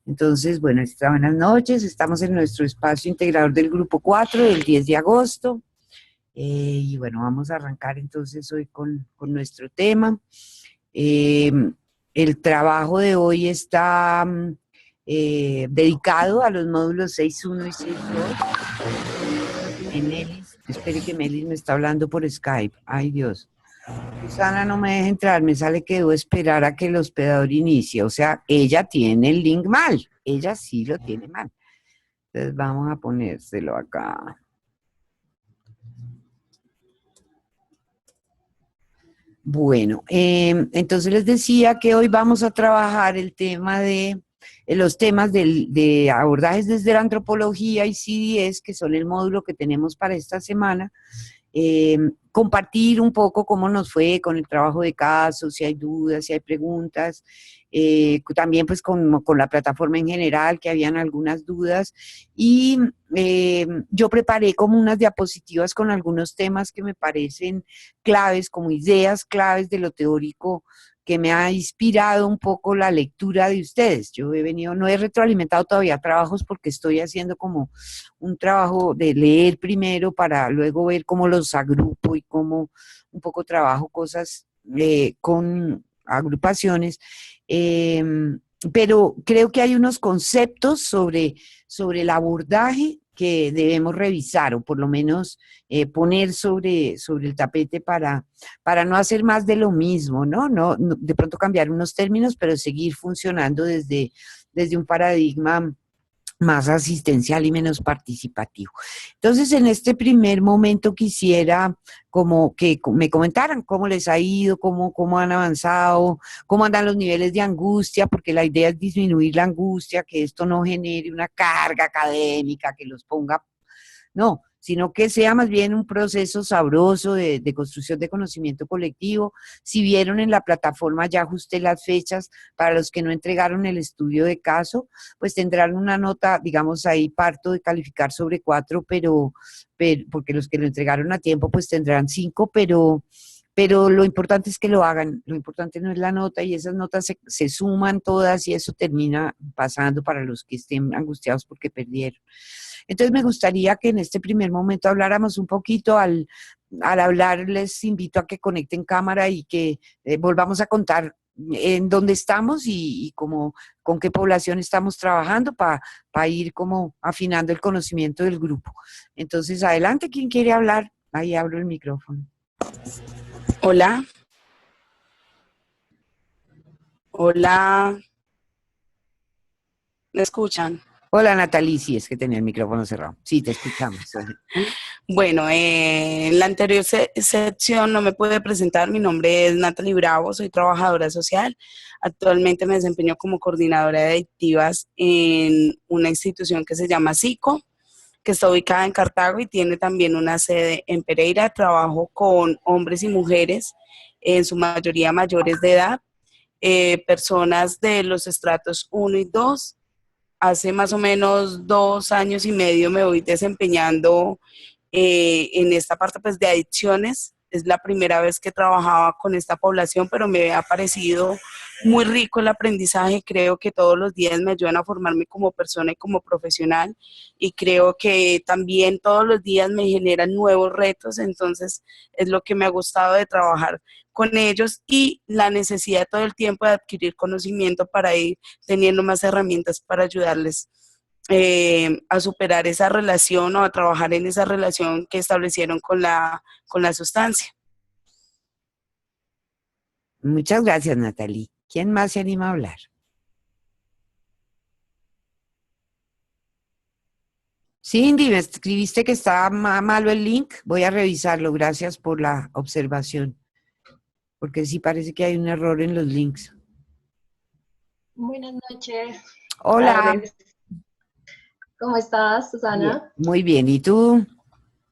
Entonces, bueno, buenas noches. Estamos en nuestro espacio integrador del Grupo 4 del 10 de agosto. Y bueno, vamos a arrancar entonces hoy con nuestro tema. El trabajo de hoy está dedicado a los módulos 6.1 y 6.2. Melis, espere que Melis me está hablando por Skype. Ay, Dios. Susana no me deja entrar, me sale que debo esperar a que el hospedador inicie. O sea, ella tiene el link mal. Ella sí lo tiene mal. Entonces vamos a ponérselo acá. Bueno, entonces les decía que hoy vamos a trabajar el tema de los temas de abordajes desde la antropología y CDS, que son el módulo que tenemos para esta semana. Compartir un poco cómo nos fue con el trabajo de caso, si hay dudas, si hay preguntas, también pues con la plataforma en general, que habían algunas dudas, y yo preparé como unas diapositivas con algunos temas que me parecen claves, como ideas claves de lo teórico que me ha inspirado un poco la lectura de ustedes. Yo no he retroalimentado todavía trabajos porque estoy haciendo como un trabajo de leer primero para luego ver cómo los agrupo y cómo un poco trabajo cosas con agrupaciones. Pero creo que hay unos conceptos sobre el abordaje que debemos revisar o por lo menos poner sobre el tapete para no hacer más de lo mismo, ¿no? No, de pronto cambiar unos términos, pero seguir funcionando desde un paradigma más asistencial y menos participativo. Entonces, en este primer momento quisiera como que me comentaran cómo les ha ido, cómo han avanzado, cómo andan los niveles de angustia, porque la idea es disminuir la angustia, que esto no genere una carga académica, que los ponga, no, sino que sea más bien un proceso sabroso de construcción de conocimiento colectivo. Si vieron en la plataforma, ya ajusté las fechas para los que no entregaron el estudio de caso, pues tendrán una nota, digamos, ahí parto de calificar sobre 4, pero porque los que lo entregaron a tiempo, pues tendrán 5, pero lo importante es que lo hagan, lo importante no es la nota, y esas notas se suman todas y eso termina pasando para los que estén angustiados porque perdieron. Entonces me gustaría que en este primer momento habláramos un poquito, al hablar les invito a que conecten cámara y que volvamos a contar en dónde estamos y cómo, con qué población estamos trabajando para ir como afinando el conocimiento del grupo. Entonces, adelante, ¿quién quiere hablar? Ahí abro el micrófono. Hola. Hola. ¿Me escuchan? Hola, Natalie, sí, es que tenía el micrófono cerrado. Sí, te escuchamos. Bueno, en la anterior sección no me pude presentar. Mi nombre es Natalie Bravo, soy trabajadora social. Actualmente me desempeño como coordinadora de adictivas en una institución que se llama SICO, que está ubicada en Cartago y tiene también una sede en Pereira. Trabajo con hombres y mujeres, en su mayoría mayores de edad, personas de los estratos 1 y 2. Hace más o menos 2 años y medio me voy desempeñando en esta parte pues de adicciones. Es la primera vez que trabajaba con esta población, pero me ha parecido muy rico el aprendizaje. Creo que todos los días me ayudan a formarme como persona y como profesional, y creo que también todos los días me generan nuevos retos. Entonces es lo que me ha gustado de trabajar con ellos, y la necesidad todo el tiempo de adquirir conocimiento para ir teniendo más herramientas para ayudarles a superar esa relación o a trabajar en esa relación que establecieron con la sustancia. Muchas gracias, Natalie. ¿Quién más se anima a hablar? Cindy, me escribiste que estaba malo el link. Voy a revisarlo. Gracias por la observación. Porque sí parece que hay un error en los links. Buenas noches. Hola. Tardes. ¿Cómo estás, Susana? Bien, muy bien. ¿Y tú?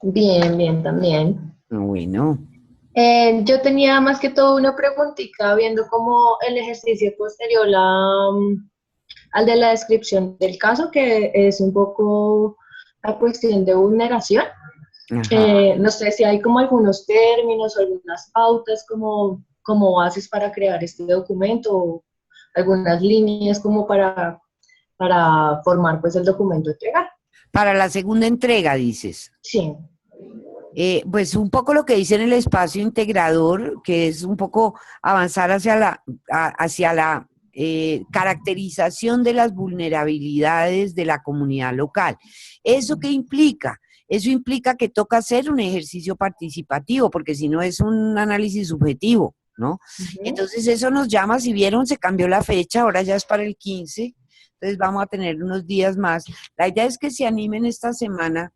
Bien, bien, también. Bueno. Yo tenía más que todo una preguntita viendo como el ejercicio posterior al de la descripción del caso, que es un poco la cuestión de vulneración. No sé si hay como algunos términos o algunas pautas como bases para crear este documento, o algunas líneas como para para formar pues el documento a entregar. Para la segunda entrega, dices. Sí. Pues un poco lo que dice en el espacio integrador, que es un poco avanzar hacia la caracterización de las vulnerabilidades de la comunidad local. ¿Eso qué implica? Eso implica que toca hacer un ejercicio participativo, porque si no es un análisis subjetivo, ¿no? Entonces eso nos llama, si vieron, se cambió la fecha, ahora ya es para el 15, entonces vamos a tener unos días más. La idea es que se animen esta semana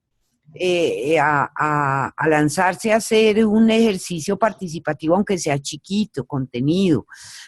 a lanzarse a hacer un ejercicio participativo, aunque sea chiquito, contenido,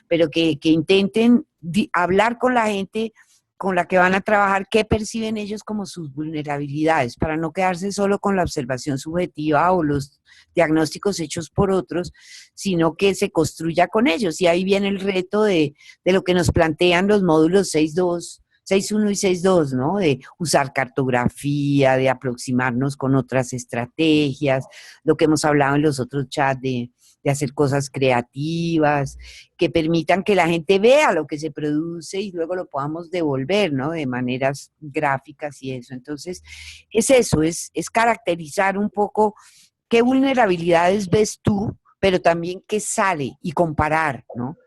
pero que intenten hablar con la gente con la que van a trabajar, qué perciben ellos como sus vulnerabilidades, para no quedarse solo con la observación subjetiva o los diagnósticos hechos por otros, sino que se construya con ellos. Y ahí viene el reto de lo que nos plantean los módulos 6.2, 6.1 y 6.2, ¿no? De usar cartografía, de aproximarnos con otras estrategias, lo que hemos hablado en los otros chats de hacer cosas creativas, que permitan que la gente vea lo que se produce y luego lo podamos devolver, ¿no? De maneras gráficas y eso. Entonces, es eso, es caracterizar un poco qué vulnerabilidades ves tú, pero también qué sale y comparar, ¿no?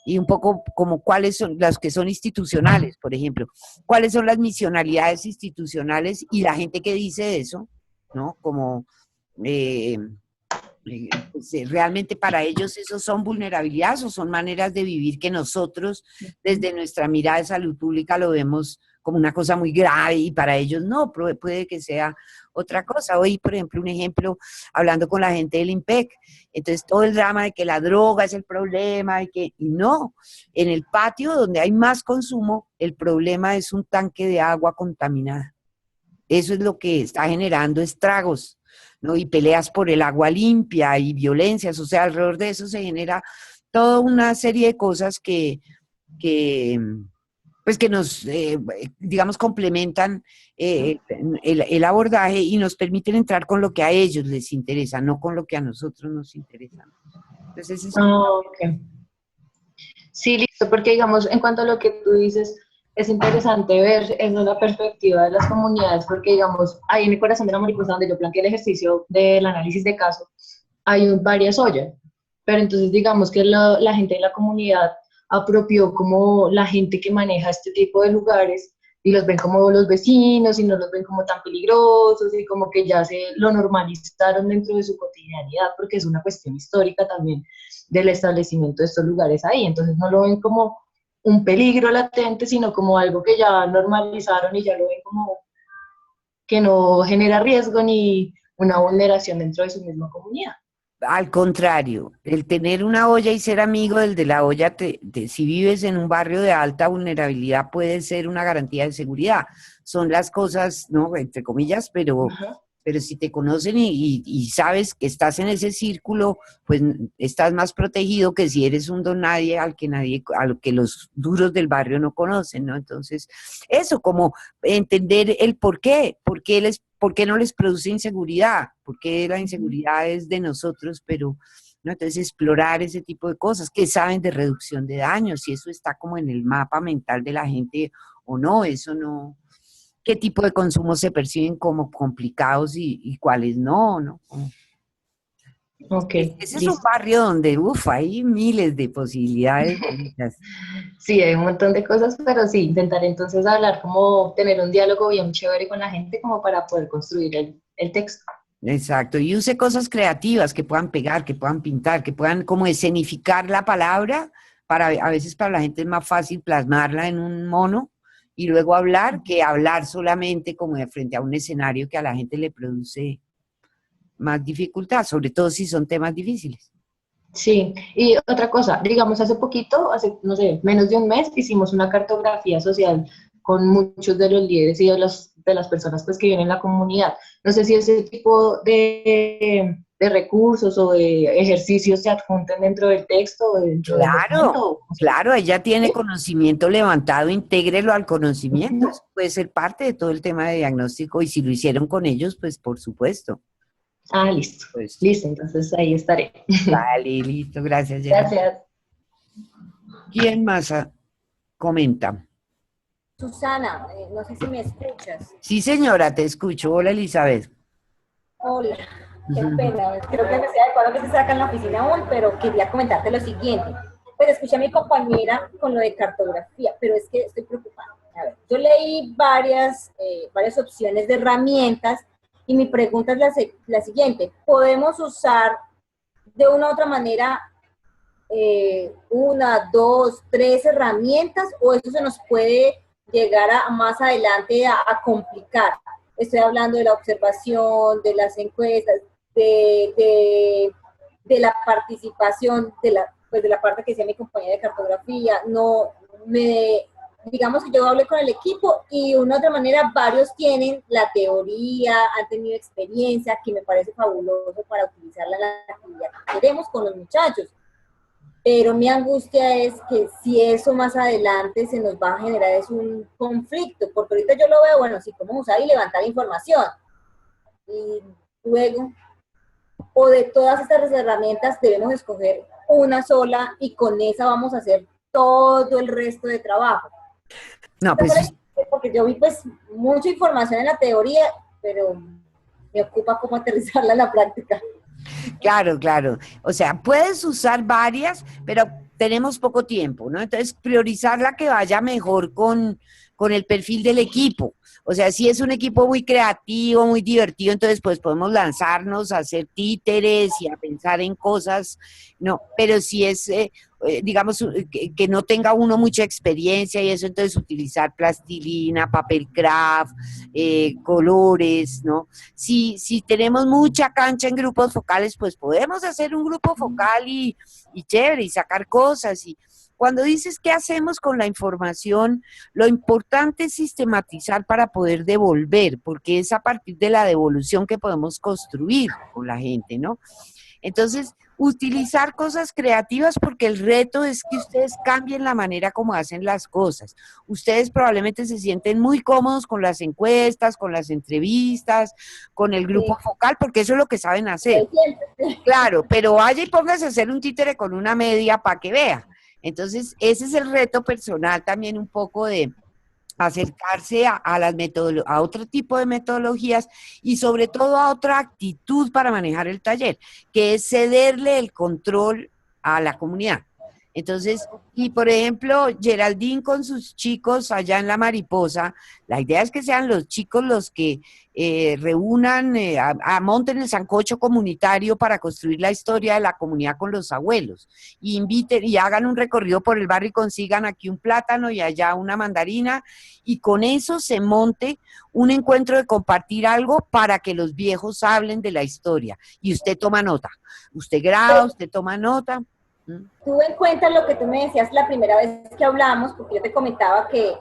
Y un poco como cuáles son las que son institucionales, por ejemplo, cuáles son las misionalidades institucionales y la gente que dice eso, ¿no? Como pues, realmente para ellos esos son vulnerabilidades o son maneras de vivir que nosotros desde nuestra mirada de salud pública lo vemos como una cosa muy grave y para ellos no, puede que sea otra cosa. Hoy, por ejemplo, un ejemplo, hablando con la gente del IMPEC, entonces todo el drama de que la droga es el problema y no, en el patio donde hay más consumo, el problema es un tanque de agua contaminada. Eso es lo que está generando estragos, ¿no? Y peleas por el agua limpia y violencias, o sea, alrededor de eso se genera toda una serie de cosas pues que nos, digamos, complementan el abordaje y nos permiten entrar con lo que a ellos les interesa, no con lo que a nosotros nos interesa. Entonces, es Okay. Sí, listo, porque digamos, en cuanto a lo que tú dices, es interesante ver en una perspectiva de las comunidades, porque digamos, ahí en el corazón de la mariposa, donde yo planteé el ejercicio del análisis de caso, hay varias ollas, pero entonces digamos que la gente de la comunidad apropió como la gente que maneja este tipo de lugares y los ven como los vecinos y no los ven como tan peligrosos y como que ya se lo normalizaron dentro de su cotidianidad, porque es una cuestión histórica también del establecimiento de estos lugares ahí, entonces no lo ven como un peligro latente, sino como algo que ya normalizaron y ya lo ven como que no genera riesgo ni una vulneración dentro de su misma comunidad. al contrario, el tener una olla y ser amigo del de la olla, si vives en un barrio de alta vulnerabilidad, puede ser una garantía de seguridad. Son las cosas, ¿no? Entre comillas, pero si te conocen y sabes que estás en ese círculo, pues estás más protegido que si eres un don nadie al que los duros del barrio no conocen, ¿no? Entonces, eso, como entender el por qué no les produce inseguridad, por qué la inseguridad es de nosotros, pero ¿no? Entonces explorar ese tipo de cosas, que saben de reducción de daños, si eso está como en el mapa mental de la gente o no, eso no, qué tipo de consumos se perciben como complicados y cuáles no, ¿no? Ok, Ese es un listo. barrio donde, hay miles de posibilidades. Sí, hay un montón de cosas, pero sí, intentaré entonces hablar, como tener un diálogo bien chévere con la gente como para poder construir el texto. Exacto, y use cosas creativas que puedan pegar, que puedan pintar, que puedan como escenificar la palabra, a veces para la gente es más fácil plasmarla en un mono y luego hablar que hablar solamente como de frente a un escenario que a la gente le produce más dificultad, sobre todo si son temas difíciles. Sí, y otra cosa, digamos, hace poquito, hace, no sé, menos de un mes, hicimos una cartografía social con muchos de los líderes y de las personas pues, que viven en la comunidad. No sé si ese tipo de recursos o de ejercicios se adjunten dentro del texto o dentro del Claro, documento. claro, ella tiene ¿Sí? conocimiento levantado, intégrelo al conocimiento, eso puede ser parte de todo el tema de diagnóstico y si lo hicieron con ellos, pues por supuesto. Ah, listo. Pues, Listo, entonces ahí estaré. vale, listo, gracias, Jenny. Gracias. ¿Quién más comenta? Susana, no sé si me escuchas. Sí, señora, te escucho. Hola, Elizabeth. Hola, qué pena, creo que me estoy adecuado que se saca en la oficina aún, pero quería comentarte lo siguiente. Pues escuché a mi compañera con lo de cartografía, pero es que estoy preocupada. A ver, yo leí varias opciones de herramientas y mi pregunta es la siguiente. ¿Podemos usar de una u otra manera una, dos, tres herramientas o esto se nos puede llegar a más adelante a complicar? Estoy hablando de la observación, de las encuestas, de la participación, pues de la parte que decía mi compañera de cartografía. Digamos que yo hablé con el equipo y de una u otra manera varios tienen la teoría, han tenido experiencia, que me parece fabuloso para utilizarla en la actividad que queremos con los muchachos. Pero mi angustia es que si eso más adelante se nos va a generar es un conflicto, porque ahorita yo lo veo, bueno, sí, cómo usar y levantar información. Y luego, o de todas estas herramientas debemos escoger una sola y con esa vamos a hacer todo el resto de trabajo. No, pues Porque yo vi pues mucha información en la teoría, pero me ocupa cómo aterrizarla en la práctica. claro, claro. O sea, puedes usar varias, pero tenemos poco tiempo, ¿no? Entonces, priorizar la que vaya mejor con el perfil del equipo. O sea, si es un equipo muy creativo, muy divertido, entonces pues podemos lanzarnos a hacer títeres y a pensar en cosas, no, pero si es, digamos, que no tenga uno mucha experiencia y eso, entonces utilizar plastilina, papel craft, colores, ¿no? Si tenemos mucha cancha en grupos focales, pues podemos hacer un grupo focal y chévere, y sacar cosas. Y cuando dices qué hacemos con la información, lo importante es sistematizar para poder devolver, porque es a partir de la devolución que podemos construir con la gente, ¿no? Entonces, utilizar cosas creativas porque el reto es que ustedes cambien la manera como hacen las cosas. Ustedes probablemente se sienten muy cómodos con las encuestas, con las entrevistas, con el grupo focal, porque eso es lo que saben hacer. Claro, pero vaya y póngase a hacer un títere con una media para que vea. Entonces, ese es el reto personal también un poco de acercarse a las a otro tipo de metodologías y sobre todo a otra actitud para manejar el taller, que es cederle el control a la comunidad. Entonces, y por ejemplo, Geraldine con sus chicos allá en La Mariposa, la idea es que sean los chicos los que reúnan, monten el sancocho comunitario para construir la historia de la comunidad con los abuelos, y inviten y hagan un recorrido por el barrio y consigan aquí un plátano y allá una mandarina, y con eso se monte un encuentro de compartir algo para que los viejos hablen de la historia, y usted toma nota, usted graba, usted toma nota. Tuve en cuenta lo que tú me decías la primera vez que hablamos, porque yo te comentaba que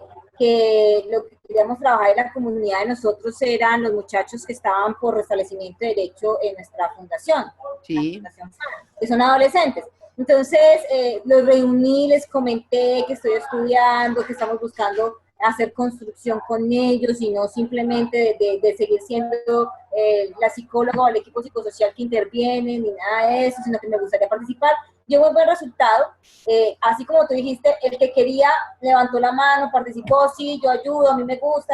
lo que queríamos trabajar en la comunidad de nosotros eran los muchachos que estaban por restablecimiento de derecho en nuestra fundación, sí. la fundación, que son adolescentes. Entonces, los reuní, les comenté que estoy estudiando, que estamos buscando hacer construcción con ellos y no simplemente de seguir siendo la psicóloga o el equipo psicosocial que interviene, ni nada de eso, sino que me gustaría participar. Dio muy buen resultado, así como tú dijiste, el que quería levantó la mano, participó, sí, yo ayudo, a mí me gusta,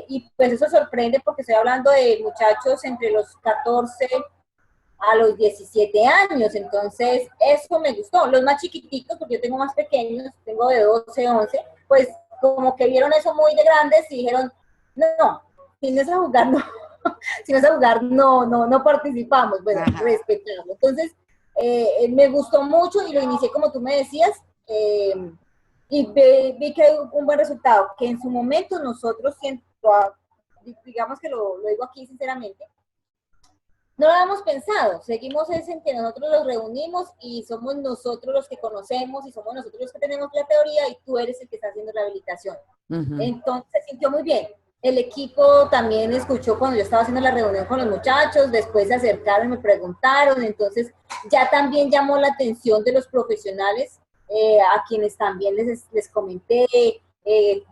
y pues eso sorprende porque estoy hablando de muchachos entre los 14 a los 17 años, entonces eso me gustó. Los más chiquiticos, porque yo tengo más pequeños, tengo de 12, 11, pues como que vieron eso muy de grandes y dijeron, no, si no es a jugar, no, si no es a jugar, no participamos, bueno, respetamos. Entonces, me gustó mucho y lo inicié como tú me decías, y vi que hay un buen resultado, que en su momento nosotros, digamos que lo digo aquí sinceramente, no lo habíamos pensado, seguimos en que nosotros los reunimos y somos nosotros los que conocemos y somos nosotros los que tenemos la teoría y tú eres el que está haciendo rehabilitación. Entonces se sintió muy bien. El equipo también escuchó cuando yo estaba haciendo la reunión con los muchachos, después se acercaron y me preguntaron, entonces ya también llamó la atención de los profesionales, a quienes también les comenté,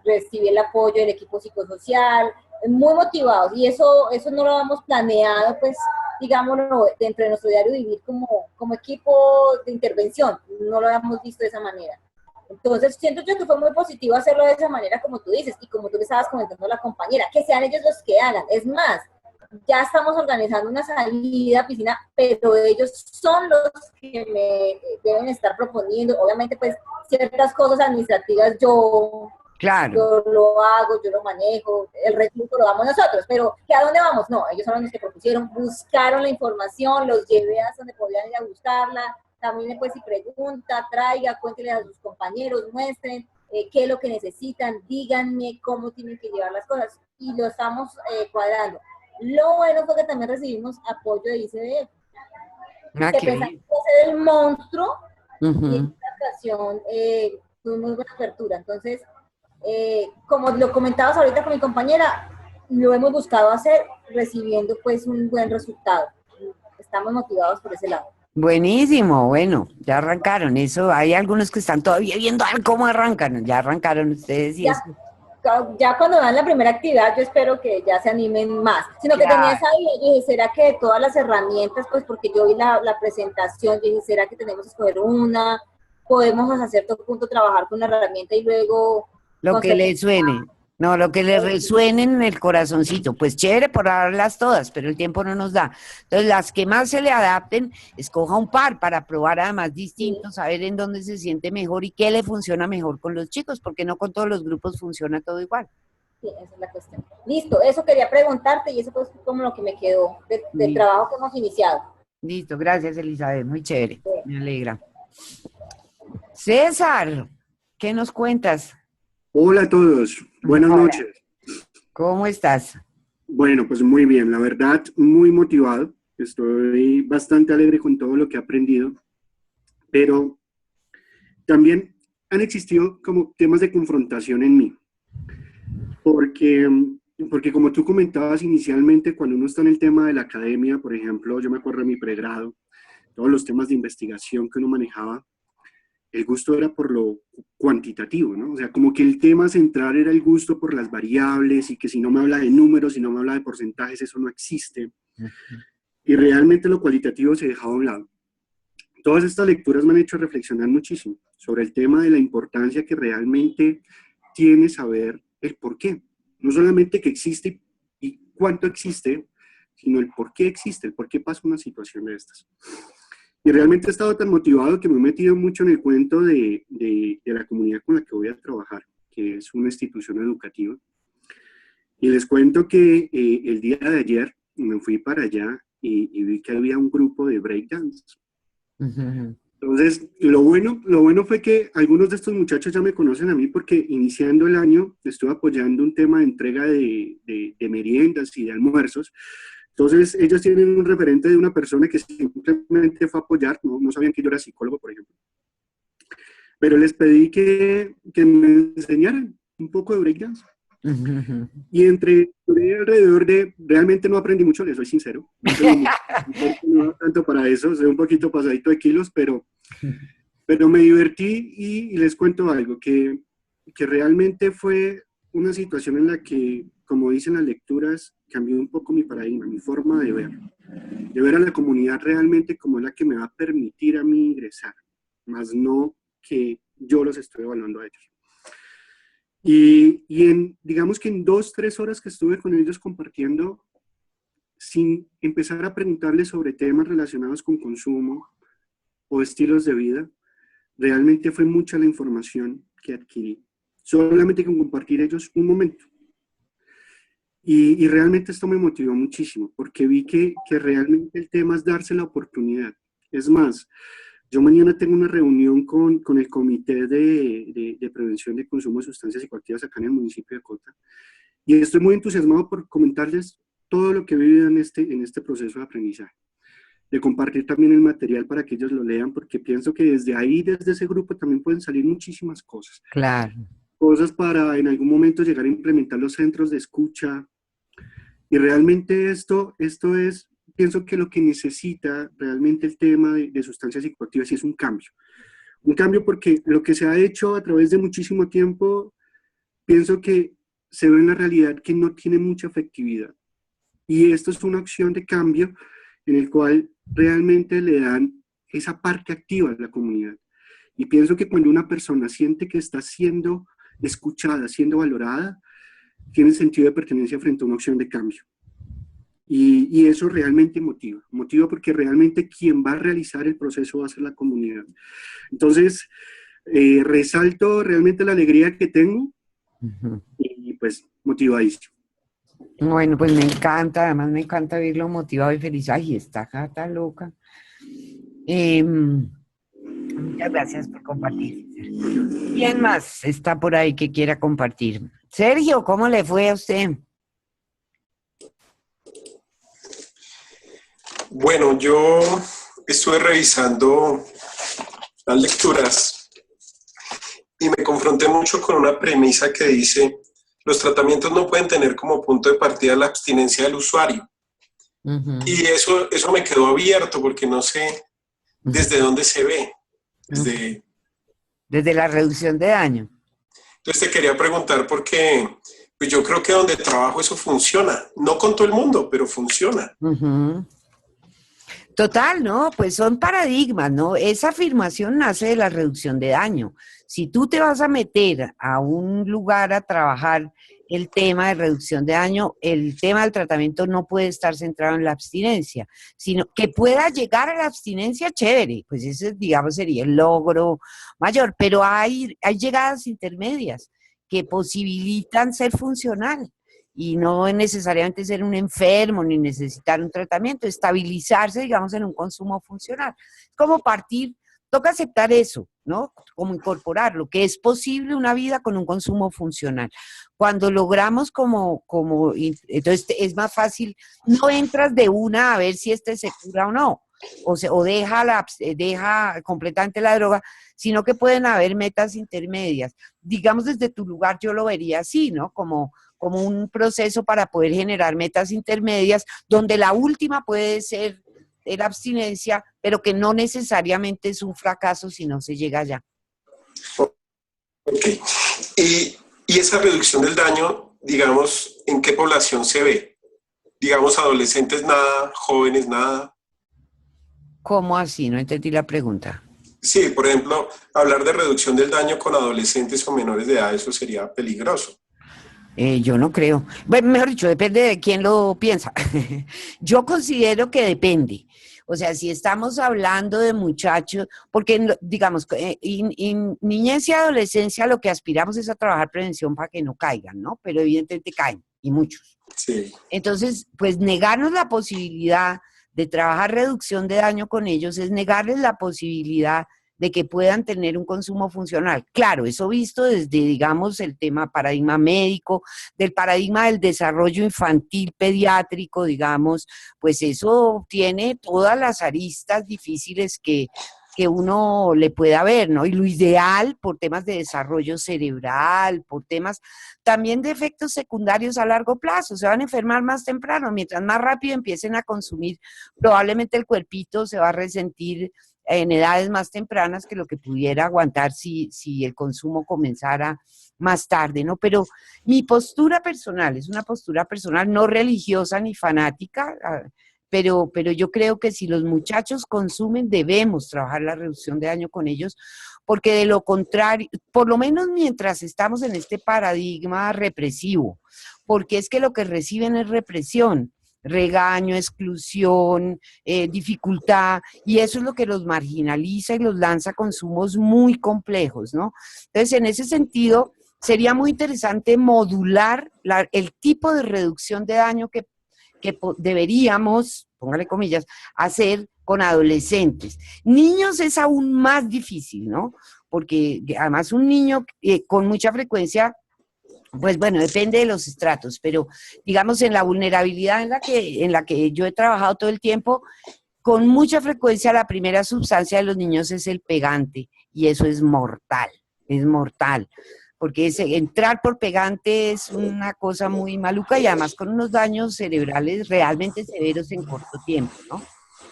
recibí el apoyo del equipo psicosocial, muy motivados, y eso no lo habíamos planeado, pues, digámoslo, dentro de nuestro diario vivir como equipo de intervención, no lo habíamos visto de esa manera. Entonces, siento yo que fue muy positivo hacerlo de esa manera, como tú dices, y como tú le estabas comentando a la compañera, que sean ellos los que hagan. Es más, ya estamos organizando una salida a piscina, pero ellos son los que me deben estar proponiendo. Obviamente, pues, ciertas cosas administrativas Claro. yo lo hago, yo lo manejo, el recurso lo damos nosotros, pero ¿que a dónde vamos? No, ellos son los que propusieron, buscaron la información, los llevé hasta donde podían ir a buscarla, también pues si pregunta, traiga, cuéntenle a sus compañeros, muestren qué es lo que necesitan, díganme cómo tienen que llevar las cosas, y lo estamos cuadrando. Lo bueno fue que también recibimos apoyo de ICDF, que pensamos que iba a ser el monstruo, y en esta ocasión tuvo muy buena apertura. Entonces, como lo comentabas ahorita con mi compañera, lo hemos buscado hacer recibiendo pues un buen resultado. Estamos motivados por ese lado. Buenísimo, bueno, ya arrancaron. Eso, hay algunos que están todavía viendo a ver cómo arrancan. Ya arrancaron ustedes y eso. Ya cuando dan la primera actividad, yo espero que ya se animen más. Sino que tenía esa idea, yo dije, ¿será que de todas las herramientas, pues porque yo vi la presentación, yo dije, ¿será que tenemos que escoger una? Podemos hasta cierto punto trabajar con una herramienta y luego... Lo que le suene, no, lo que le resuene en el corazoncito. Pues chévere por darlas todas, pero el tiempo no nos da. Entonces, las que más se le adapten, escoja un par para probar además distintos, saber en dónde se siente mejor y qué le funciona mejor con los chicos, porque no con todos los grupos funciona todo igual. Sí, esa es la cuestión. Listo, eso quería preguntarte y eso fue como lo que me quedó del trabajo que hemos iniciado. Listo, gracias Elizabeth, muy chévere, me alegra. César, ¿qué nos cuentas? Hola a todos, buenas noches. ¿Cómo estás? Bueno, pues muy bien, la verdad, muy motivado. Estoy bastante alegre con todo lo que he aprendido, pero también han existido como temas de confrontación en mí, porque como tú comentabas inicialmente, cuando uno está en el tema de la academia, por ejemplo, yo me acuerdo de mi pregrado, todos los temas de investigación que uno manejaba, el gusto era por lo cuantitativo, ¿no? O sea, como que el tema central era el gusto por las variables y que si no me habla de números, si no me habla de porcentajes, eso no existe. Y realmente lo cualitativo se dejaba a un lado. Todas estas lecturas me han hecho reflexionar muchísimo sobre el tema de la importancia que realmente tiene saber el por qué. No solamente que existe y cuánto existe, sino el por qué existe, el por qué pasa una situación de estas. Y realmente he estado tan motivado que me he metido mucho en el cuento de la comunidad con la que voy a trabajar, que es una institución educativa. Y les cuento que el día de ayer me fui para allá y vi que había un grupo de breakdance. Entonces, lo bueno fue que algunos de estos muchachos ya me conocen a mí porque iniciando el año estuve apoyando un tema de entrega de meriendas y de almuerzos. Entonces, ellos tienen un referente de una persona que simplemente fue a apoyar, no sabían que yo era psicólogo, por ejemplo. Pero les pedí que me enseñaran un poco de breakdance. Y alrededor de, realmente no aprendí mucho, les soy sincero. No tanto para eso, soy un poquito pasadito de kilos, pero me divertí y les cuento algo, que realmente fue una situación en la que, como dicen las lecturas, cambió un poco mi paradigma, mi forma de ver a la comunidad realmente como la que me va a permitir a mí ingresar, más no que yo los estoy evaluando a ellos. Y digamos que en 2-3 horas que estuve con ellos compartiendo, sin empezar a preguntarles sobre temas relacionados con consumo o estilos de vida, realmente fue mucha la información que adquirí, solamente con compartir ellos un momento. Y realmente esto me motivó muchísimo, porque vi que realmente el tema es darse la oportunidad. Es más, yo mañana tengo una reunión con el Comité de Prevención de Consumo de Sustancias Psicoactivas acá en el municipio de Cota, y estoy muy entusiasmado por comentarles todo lo que he vivido en este proceso de aprendizaje, de compartir también el material para que ellos lo lean, porque pienso que desde ahí, desde ese grupo, también pueden salir muchísimas cosas. Claro. Cosas para en algún momento llegar a implementar los centros de escucha. Y realmente esto es, pienso que lo que necesita realmente el tema de sustancias psicoactivas es un cambio. Un cambio porque lo que se ha hecho a través de muchísimo tiempo, pienso que se ve en la realidad que no tiene mucha efectividad. Y esto es una acción de cambio en el cual realmente le dan esa parte activa a la comunidad. Y pienso que cuando una persona siente que está siendo escuchada, siendo valorada, tiene sentido de pertenencia frente a una opción de cambio. Y eso realmente motiva porque realmente quien va a realizar el proceso va a ser la comunidad. Entonces, resalto realmente la alegría que tengo y pues motivadísimo. Bueno, pues me encanta, además me encanta verlo motivado y feliz. Ay, esta gata loca. Muchas gracias por compartir. ¿Quién más está por ahí que quiera compartir? Sergio, ¿cómo le fue a usted? Bueno, yo estuve revisando las lecturas y me confronté mucho con una premisa que dice: los tratamientos no pueden tener como punto de partida la abstinencia del usuario. Y eso me quedó abierto porque no sé desde dónde se ve. Desde la reducción de daño. Entonces te quería preguntar porque pues yo creo que donde trabajo eso funciona. No con todo el mundo, pero funciona. Total, ¿no? Pues son paradigmas, ¿no? Esa afirmación nace de la reducción de daño. Si tú te vas a meter a un lugar a trabajar el tema de reducción de daño, el tema del tratamiento no puede estar centrado en la abstinencia, sino que pueda llegar a la abstinencia, chévere, pues ese, digamos, sería el logro mayor, pero hay llegadas intermedias que posibilitan ser funcional. Y no es necesariamente ser un enfermo ni necesitar un tratamiento, estabilizarse, digamos, en un consumo funcional. Es como partir, toca aceptar eso, ¿no? Como incorporarlo, que es posible una vida con un consumo funcional. Cuando logramos entonces es más fácil, no entras de una a ver si se cura o no, o deja completamente la droga, sino que pueden haber metas intermedias. Digamos, desde tu lugar yo lo vería así, ¿no? Como un proceso para poder generar metas intermedias, donde la última puede ser la abstinencia, pero que no necesariamente es un fracaso si no se llega allá. Ok. Y esa reducción del daño, digamos, ¿en qué población se ve? Digamos, adolescentes nada, jóvenes nada. ¿Cómo así? No entendí la pregunta. Sí, por ejemplo, hablar de reducción del daño con adolescentes o menores de edad, eso sería peligroso. Yo no creo. Bueno, mejor dicho, depende de quién lo piensa. Yo considero que depende. O sea, si estamos hablando de muchachos, porque digamos, en niñez y adolescencia lo que aspiramos es a trabajar prevención para que no caigan, ¿no? Pero evidentemente caen, y muchos. Sí. Entonces, pues negarnos la posibilidad de trabajar reducción de daño con ellos es negarles la posibilidad de que puedan tener un consumo funcional. Claro, eso visto desde, digamos, el paradigma médico, del paradigma del desarrollo infantil pediátrico, digamos, pues eso tiene todas las aristas difíciles que uno le pueda ver, ¿no? Y lo ideal por temas de desarrollo cerebral, por temas también de efectos secundarios a largo plazo, se van a enfermar más temprano, mientras más rápido empiecen a consumir, probablemente el cuerpito se va a resentir en edades más tempranas que lo que pudiera aguantar si el consumo comenzara más tarde, ¿no? Pero mi postura personal es una postura personal no religiosa ni fanática, pero yo creo que si los muchachos consumen, debemos trabajar la reducción de daño con ellos, porque de lo contrario, por lo menos mientras estamos en este paradigma represivo, porque es que lo que reciben es represión, regaño, exclusión, dificultad, y eso es lo que los marginaliza y los lanza a consumos muy complejos, ¿no? Entonces, en ese sentido, sería muy interesante modular el tipo de reducción de daño que deberíamos, póngale comillas, hacer con adolescentes. Niños es aún más difícil, ¿no? Porque además un niño con mucha frecuencia, pues bueno, depende de los estratos, pero digamos en la vulnerabilidad en la que yo he trabajado todo el tiempo, con mucha frecuencia la primera sustancia de los niños es el pegante y eso es mortal, porque entrar por pegante es una cosa muy maluca y además con unos daños cerebrales realmente severos en corto tiempo, ¿no?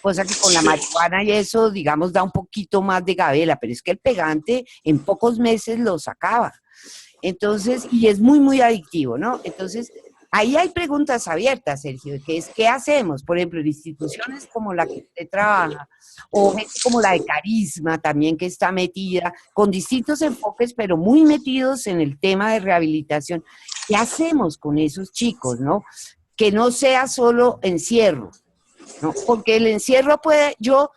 Cosa que con la marihuana y eso, digamos, da un poquito más de gabela, pero es que el pegante en pocos meses lo sacaba. Entonces, y es muy, muy adictivo, ¿no? Entonces, ahí hay preguntas abiertas, Sergio, que es ¿qué hacemos? Por ejemplo, en instituciones como la que usted trabaja, o gente como la de Carisma también que está metida, con distintos enfoques, pero muy metidos en el tema de rehabilitación. ¿Qué hacemos con esos chicos, no? Que no sea solo encierro, ¿no? Porque el encierro puede, yo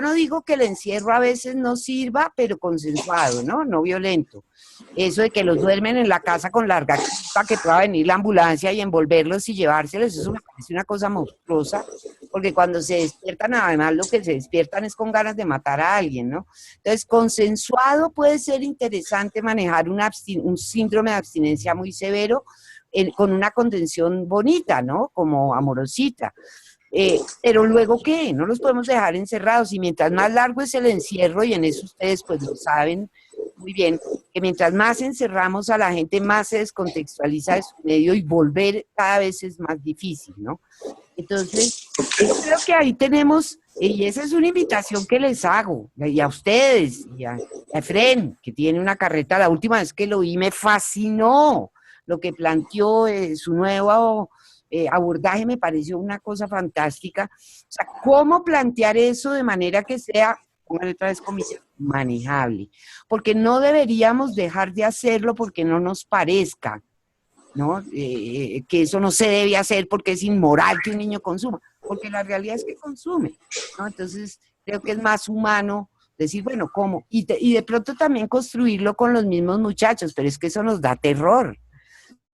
no digo que el encierro a veces no sirva, pero consensuado, ¿no? No violento. Eso de que los duermen en la casa con larga para que pueda venir la ambulancia y envolverlos y llevárselos, eso me parece una cosa monstruosa, porque cuando se despiertan, además lo que se despiertan es con ganas de matar a alguien, ¿no? Entonces, consensuado puede ser interesante manejar un síndrome de abstinencia muy severo con una contención bonita, ¿no? Como amorosita. Pero luego, ¿qué? No los podemos dejar encerrados y mientras más largo es el encierro, y en eso ustedes pues lo saben muy bien, que mientras más encerramos a la gente, más se descontextualiza de su medio y volver cada vez es más difícil, ¿no? Entonces, yo creo que ahí tenemos, y esa es una invitación que les hago, y a ustedes, y a Efren, que tiene una carreta, la última vez que lo vi me fascinó lo que planteó, su nuevo abordaje me pareció una cosa fantástica. O sea, cómo plantear eso de manera que sea, póngale otra vez comillas, manejable. Porque no deberíamos dejar de hacerlo porque no nos parezca, ¿no? Que eso no se debe hacer porque es inmoral que un niño consuma, porque la realidad es que consume, ¿no? Entonces, creo que es más humano decir, bueno, ¿cómo? Y de pronto también construirlo con los mismos muchachos, pero es que eso nos da terror.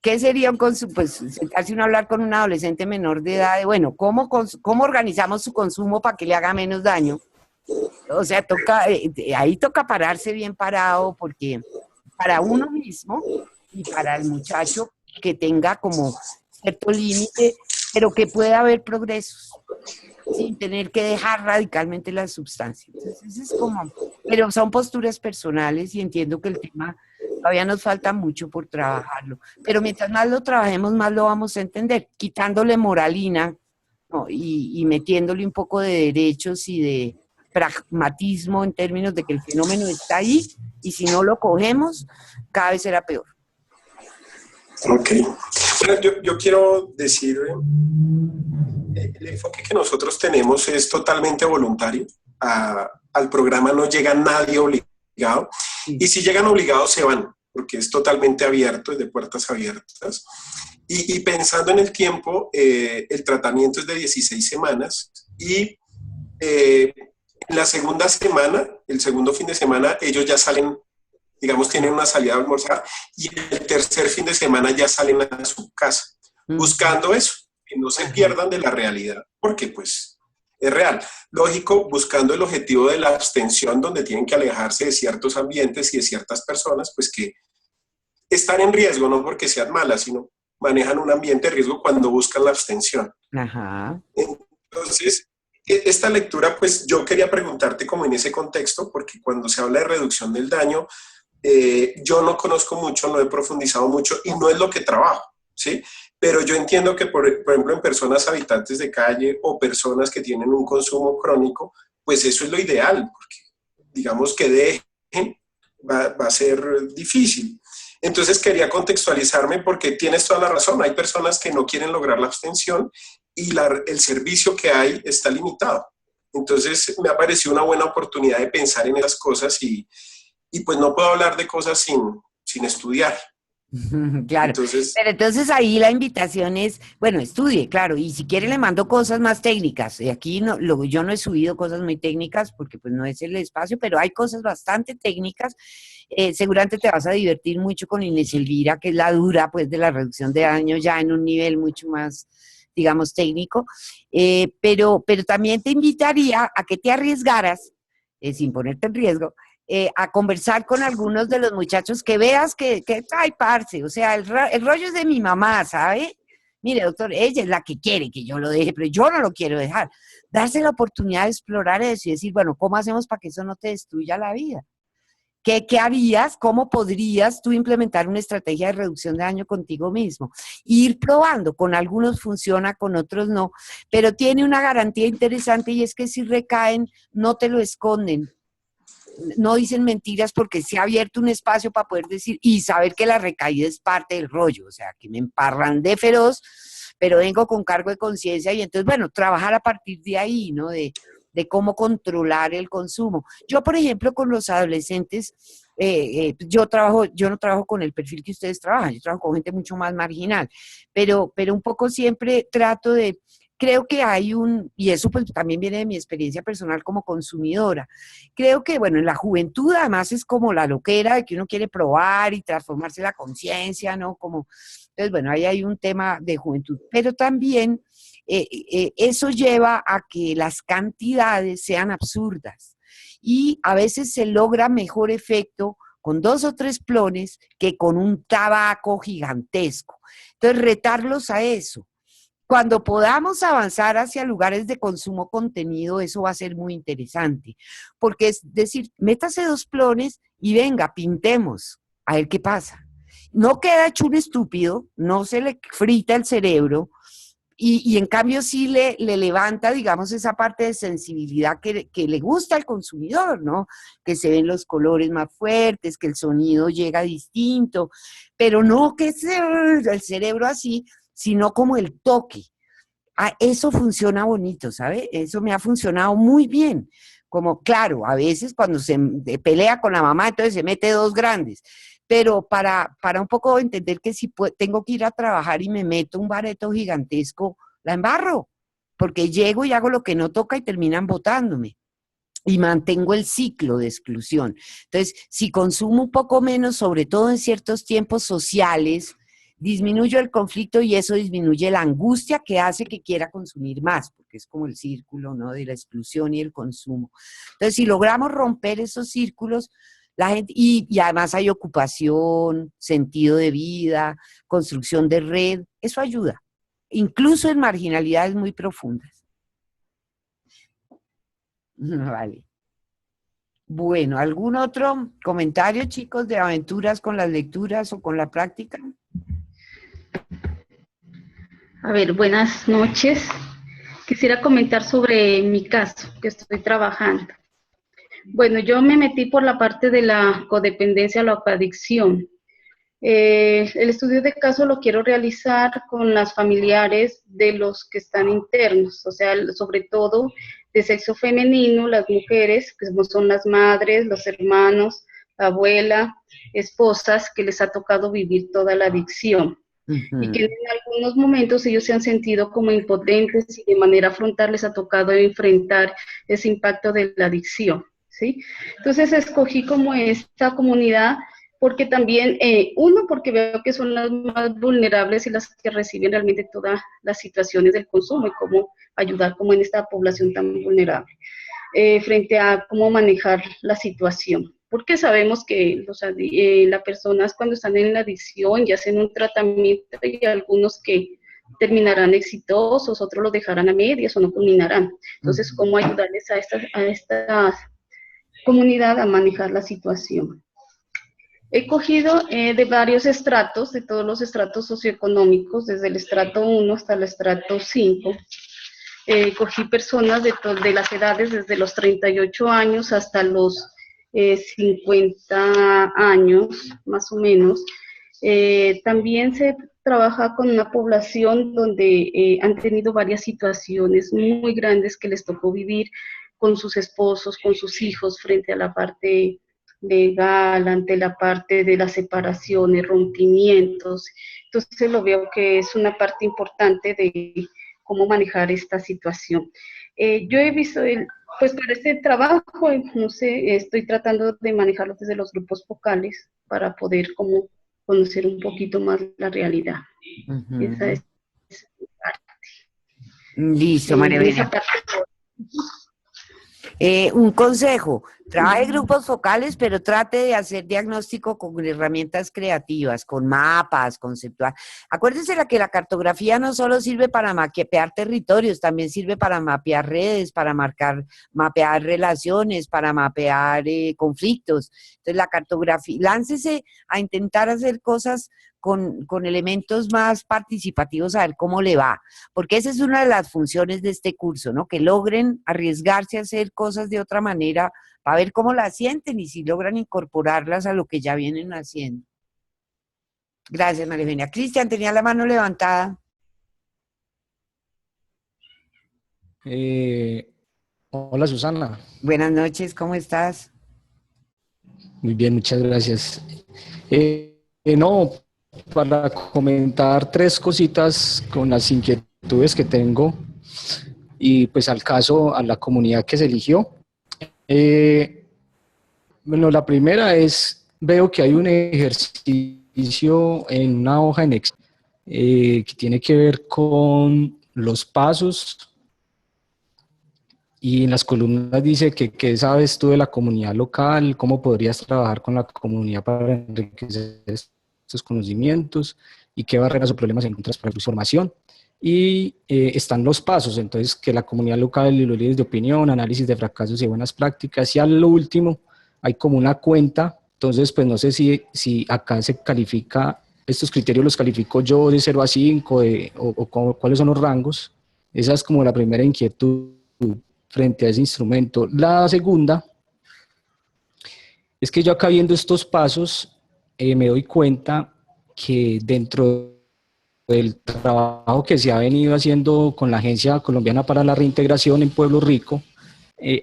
¿Qué sería un consumo? Pues sentarse uno a hablar con un adolescente menor de edad de, bueno, ¿cómo organizamos su consumo para que le haga menos daño? O sea, ahí toca pararse bien parado porque para uno mismo y para el muchacho que tenga como cierto límite, pero que pueda haber progresos sin tener que dejar radicalmente la sustancia. Entonces es como, pero son posturas personales y entiendo que el tema todavía nos falta mucho por trabajarlo, pero mientras más lo trabajemos, más lo vamos a entender, quitándole moralina, ¿no? y metiéndole un poco de derechos y de pragmatismo en términos de que el fenómeno está ahí y si no lo cogemos, cada vez será peor. Ok. Bueno, yo quiero decir, el enfoque que nosotros tenemos es totalmente voluntario. Al programa no llega nadie obligado. Y si llegan obligados, se van, porque es totalmente abierto, es de puertas abiertas. Y pensando en el tiempo, el tratamiento es de 16 semanas y en la segunda semana, el segundo fin de semana, ellos ya salen, digamos, tienen una salida a almorzar y el tercer fin de semana ya salen a su casa, buscando eso, que no se pierdan de la realidad, porque pues es real. Lógico, buscando el objetivo de la abstención, donde tienen que alejarse de ciertos ambientes y de ciertas personas, pues que están en riesgo, no porque sean malas, sino manejan un ambiente de riesgo cuando buscan la abstención. Ajá. Entonces, esta lectura, pues yo quería preguntarte como en ese contexto, porque cuando se habla de reducción del daño, yo no conozco mucho, no he profundizado mucho y no es lo que trabajo, ¿sí? Pero yo entiendo que, por ejemplo, en personas habitantes de calle o personas que tienen un consumo crónico, pues eso es lo ideal, porque digamos que dejen, va a ser difícil. Entonces quería contextualizarme porque tienes toda la razón, hay personas que no quieren lograr la abstención y el servicio que hay está limitado. Entonces me ha parecido una buena oportunidad de pensar en esas cosas y pues no puedo hablar de cosas sin estudiar. Claro, pero entonces ahí la invitación es, bueno, estudie, claro, y si quiere le mando cosas más técnicas, y aquí no, yo no he subido cosas muy técnicas porque pues no es el espacio, pero hay cosas bastante técnicas, seguramente te vas a divertir mucho con Inés Elvira, que es la dura pues de la reducción de daño ya en un nivel mucho más, digamos, técnico, pero también te invitaría a que te arriesgaras, sin ponerte en riesgo, a conversar con algunos de los muchachos que veas que ay, parce, o sea, el rollo es de mi mamá, ¿sabe? Mire, doctor, ella es la que quiere que yo lo deje, pero yo no lo quiero dejar. Darse la oportunidad de explorar eso y decir, bueno, ¿cómo hacemos para que eso no te destruya la vida? ¿Qué harías? ¿Cómo podrías tú implementar una estrategia de reducción de daño contigo mismo? Ir probando, con algunos funciona, con otros no, pero tiene una garantía interesante y es que si recaen, no te lo esconden. no dicen mentiras porque se ha abierto un espacio para poder decir y saber que la recaída es parte del rollo, o sea, que me emparrandé feroz, pero vengo con cargo de conciencia y entonces, bueno, trabajar a partir de ahí, ¿no? De cómo controlar el consumo. Yo, por ejemplo, con los adolescentes, yo no trabajo con el perfil que ustedes trabajan, yo trabajo con gente mucho más marginal, pero un poco siempre trato de, creo que hay y eso pues también viene de mi experiencia personal como consumidora, creo que, bueno, en la juventud además es como la loquera de que uno quiere probar y transformarse la conciencia, ¿no? Como, entonces, bueno, ahí hay un tema de juventud, pero también eso lleva a que las cantidades sean absurdas y a veces se logra mejor efecto con 2 o 3 plones que con un tabaco gigantesco. Entonces, retarlos a eso. Cuando podamos avanzar hacia lugares de consumo contenido, eso va a ser muy interesante, porque es decir, métase 2 plones y venga, pintemos, a ver qué pasa. No queda hecho un estúpido, no se le frita el cerebro, y en cambio sí le levanta, digamos, esa parte de sensibilidad que le gusta al consumidor, ¿no? Que se ven los colores más fuertes, que el sonido llega distinto, pero no que el cerebro así, sino como el toque. Eso funciona bonito, ¿sabe? Eso me ha funcionado muy bien. Como, claro, a veces cuando se pelea con la mamá, entonces se mete 2 grandes. Pero para un poco entender que si tengo que ir a trabajar y me meto un bareto gigantesco, la embarro, porque llego y hago lo que no toca y terminan botándome. Y mantengo el ciclo de exclusión. Entonces, si consumo un poco menos, sobre todo en ciertos tiempos sociales, disminuyo el conflicto y eso disminuye la angustia que hace que quiera consumir más, porque es como el círculo, ¿no? De la exclusión y el consumo. Entonces, si logramos romper esos círculos, la gente, y además hay ocupación, sentido de vida, construcción de red, eso ayuda, incluso en marginalidades muy profundas. Vale. Bueno, ¿algún otro comentario, chicos, de aventuras con las lecturas o con la práctica? A ver, buenas noches. Quisiera comentar sobre mi caso, que estoy trabajando. Bueno, yo me metí por la parte de la codependencia, la coadicción. El estudio de caso lo quiero realizar con las familiares de los que están internos, o sea, sobre todo de sexo femenino, las mujeres, que son las madres, los hermanos, la abuela, esposas, que les ha tocado vivir toda la adicción. Y que en algunos momentos ellos se han sentido como impotentes y de manera frontal les ha tocado enfrentar ese impacto de la adicción, ¿sí? Entonces escogí como esta comunidad porque también, porque veo que son las más vulnerables y las que reciben realmente todas las situaciones del consumo y cómo ayudar como en esta población tan vulnerable, frente a cómo manejar la situación. Porque sabemos que las personas cuando están en la adicción ya hacen un tratamiento y algunos que terminarán exitosos, otros lo dejarán a medias o no culminarán. Entonces, ¿cómo ayudarles a esta comunidad a manejar la situación? He cogido de varios estratos, de todos los estratos socioeconómicos, desde el estrato 1 hasta el estrato 5. Cogí personas de las edades desde los 38 años hasta los 50 años, más o menos. También se trabaja con una población donde han tenido varias situaciones muy grandes que les tocó vivir con sus esposos, con sus hijos, frente a la parte legal, ante la parte de las separaciones, rompimientos. Entonces lo veo que es una parte importante de cómo manejar esta situación. Yo he visto, pues para este trabajo, no sé, estoy tratando de manejarlo desde los grupos focales para poder como conocer un poquito más la realidad. Esa es mi parte. Listo, María Belén. Un consejo, trabaje grupos focales, pero trate de hacer diagnóstico con herramientas creativas, con mapas, conceptual. Acuérdese que la cartografía no solo sirve para mapear territorios, también sirve para mapear redes, para mapear relaciones, para mapear conflictos. Entonces la cartografía, láncese a intentar hacer cosas con elementos más participativos a ver cómo le va, porque esa es una de las funciones de este curso, ¿no? Que logren arriesgarse a hacer cosas de otra manera para ver cómo las sienten y si logran incorporarlas a lo que ya vienen haciendo. Gracias, María Eugenia. Cristian, tenía la mano levantada. Hola, Susana. Buenas noches, ¿cómo estás? Muy bien, muchas gracias. No, para comentar tres cositas con las inquietudes que tengo y pues al caso, a la comunidad que se eligió. Bueno, la primera es, veo que hay un ejercicio en una hoja en Excel que tiene que ver con los pasos. Y en las columnas dice que qué sabes tú de la comunidad local, cómo podrías trabajar con la comunidad para enriquecer estos conocimientos y qué barreras o problemas encuentras para tu formación. Y están los pasos, entonces que la comunidad local y los líderes de opinión, análisis de fracasos y buenas prácticas. Y a lo último hay como una cuenta, entonces pues no sé si acá se califica, estos criterios los califico yo de 0 a 5 cuáles son los rangos. Esa es como la primera inquietud frente a ese instrumento. La segunda es que yo acá viendo estos pasos me doy cuenta que dentro del trabajo que se ha venido haciendo con la Agencia Colombiana para la Reintegración en Pueblo Rico,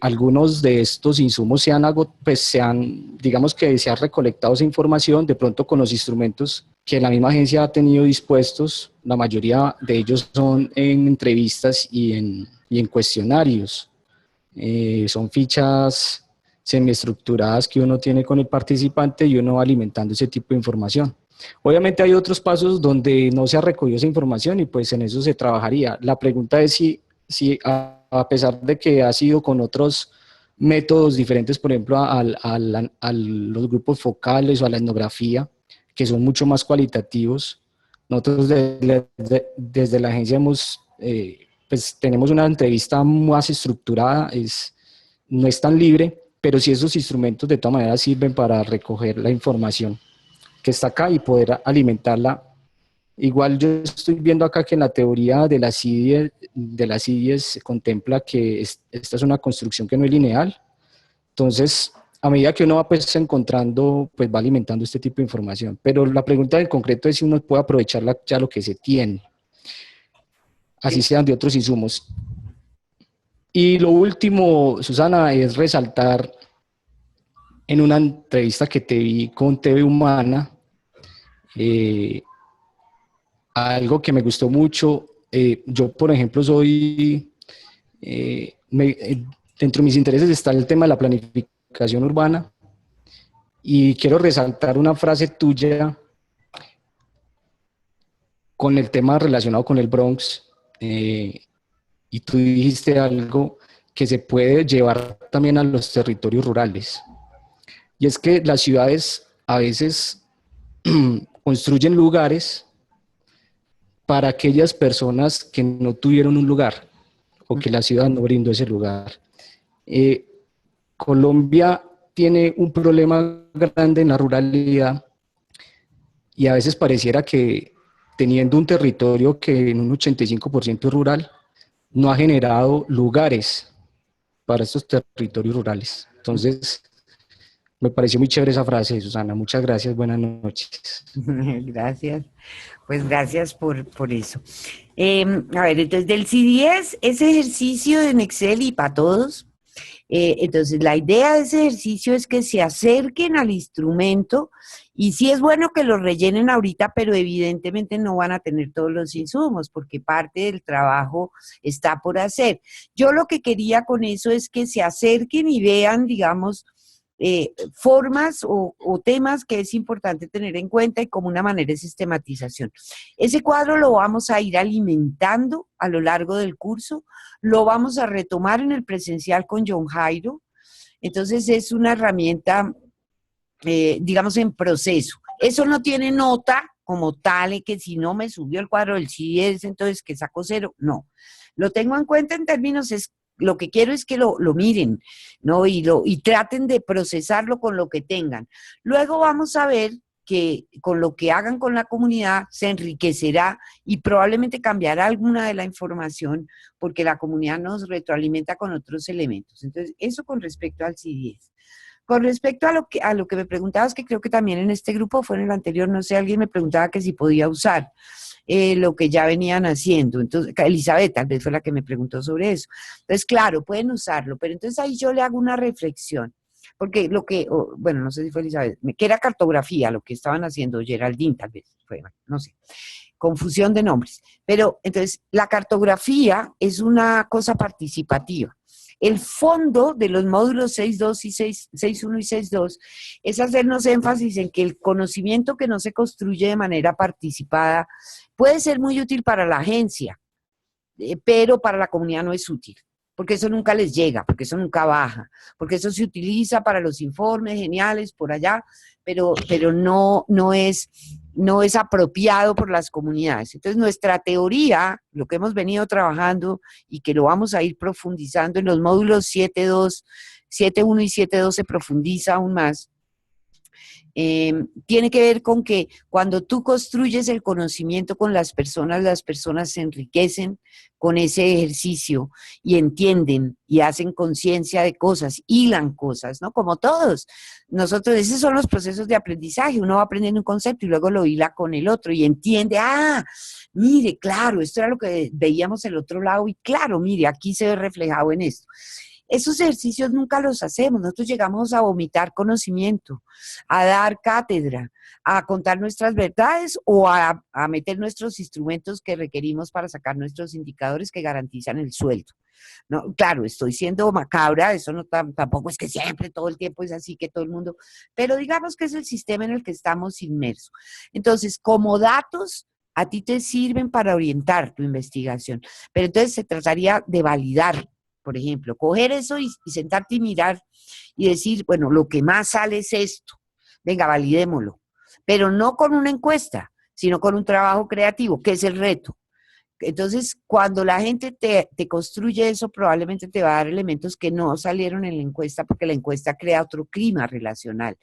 algunos de estos insumos digamos que se ha recolectado esa información, de pronto con los instrumentos que la misma agencia ha tenido dispuestos, la mayoría de ellos son en entrevistas y en cuestionarios. Son fichas semiestructuradas que uno tiene con el participante y uno va alimentando ese tipo de información. Obviamente hay otros pasos donde no se ha recogido esa información y pues en eso se trabajaría. La pregunta es si a pesar de que ha sido con otros métodos diferentes, por ejemplo a los grupos focales o a la etnografía, que son mucho más cualitativos, nosotros desde la agencia pues tenemos una entrevista más estructurada, no es tan libre, pero sí esos instrumentos de todas maneras sirven para recoger la información que está acá y poder alimentarla. Igual yo estoy viendo acá que en la teoría de las CIDIES se contempla que esta es una construcción que no es lineal, entonces a medida que uno va pues encontrando, pues va alimentando este tipo de información, pero la pregunta en concreto es si uno puede aprovechar ya lo que se tiene, así sean de otros insumos. Y lo último, Susana, es resaltar en una entrevista que te vi con TV Humana, algo que me gustó mucho. Yo, por ejemplo, dentro de mis intereses está el tema de la planificación urbana y quiero resaltar una frase tuya con el tema relacionado con el Bronx, y tú dijiste algo que se puede llevar también a los territorios rurales, y es que las ciudades a veces construyen lugares para aquellas personas que no tuvieron un lugar o que la ciudad no brindó ese lugar. Colombia tiene un problema grande en la ruralidad y a veces pareciera que teniendo un territorio que en un 85% es rural, no ha generado lugares para estos territorios rurales. Entonces, me pareció muy chévere esa frase, Susana. Muchas gracias, buenas noches. Gracias, pues gracias por eso. A ver, entonces del CIDIES, ese ejercicio en Excel y para todos, entonces la idea de ese ejercicio es que se acerquen al instrumento y sí es bueno que lo rellenen ahorita, pero evidentemente no van a tener todos los insumos porque parte del trabajo está por hacer. Yo lo que quería con eso es que se acerquen y vean, digamos, formas o temas que es importante tener en cuenta y como una manera de sistematización. Ese cuadro lo vamos a ir alimentando a lo largo del curso, lo vamos a retomar en el presencial con John Jairo, entonces es una herramienta, digamos, en proceso. Eso no tiene nota como tal, que si no me subió el cuadro del CIDIES, entonces que saco 0, no. Lo tengo en cuenta en términos, lo que quiero es que lo miren, ¿no? Y traten de procesarlo con lo que tengan. Luego vamos a ver que con lo que hagan con la comunidad se enriquecerá y probablemente cambiará alguna de la información porque la comunidad nos retroalimenta con otros elementos. Entonces, eso con respecto al CIDIES. Con respecto a lo que me preguntabas, que creo que también en este grupo, fue en el anterior, no sé, alguien me preguntaba que si podía usar lo que ya venían haciendo. Entonces, Elizabeth tal vez fue la que me preguntó sobre eso. Entonces, claro, pueden usarlo, pero entonces ahí yo le hago una reflexión. Porque bueno, no sé si fue Elizabeth, que era cartografía lo que estaban haciendo, Geraldine tal vez, fue, no sé, confusión de nombres. Pero entonces, la cartografía es una cosa participativa. El fondo de los módulos 6.2 y 6.1 y 6.2 es hacernos énfasis en que el conocimiento que no se construye de manera participada puede ser muy útil para la agencia, pero para la comunidad no es útil, porque eso nunca les llega, porque eso nunca baja, porque eso se utiliza para los informes geniales por allá, pero no es apropiado por las comunidades. Entonces, nuestra teoría, lo que hemos venido trabajando y que lo vamos a ir profundizando en los módulos 7.2, 7.1 y 7.2 se profundiza aún más, tiene que ver con que cuando tú construyes el conocimiento con las personas se enriquecen con ese ejercicio y entienden y hacen conciencia de cosas, hilan cosas, ¿no? Como todos. Nosotros, esos son los procesos de aprendizaje, uno va aprendiendo un concepto y luego lo hila con el otro y entiende, mire, claro, esto era lo que veíamos el otro lado y claro, mire, aquí se ve reflejado en esto. Esos ejercicios nunca los hacemos, nosotros llegamos a vomitar conocimiento, a dar cátedra, a contar nuestras verdades o a meter nuestros instrumentos que requerimos para sacar nuestros indicadores que garantizan el sueldo. No, claro, estoy siendo macabra, eso no tampoco es que siempre, todo el tiempo es así que todo el mundo, pero digamos que es el sistema en el que estamos inmersos. Entonces, como datos, a ti te sirven para orientar tu investigación, pero entonces se trataría de validar. Por ejemplo, coger eso y sentarte y mirar y decir, bueno, lo que más sale es esto, venga, validémoslo, pero no con una encuesta, sino con un trabajo creativo, que es el reto. Entonces, cuando la gente te construye eso, probablemente te va a dar elementos que no salieron en la encuesta, porque la encuesta crea otro clima relacional.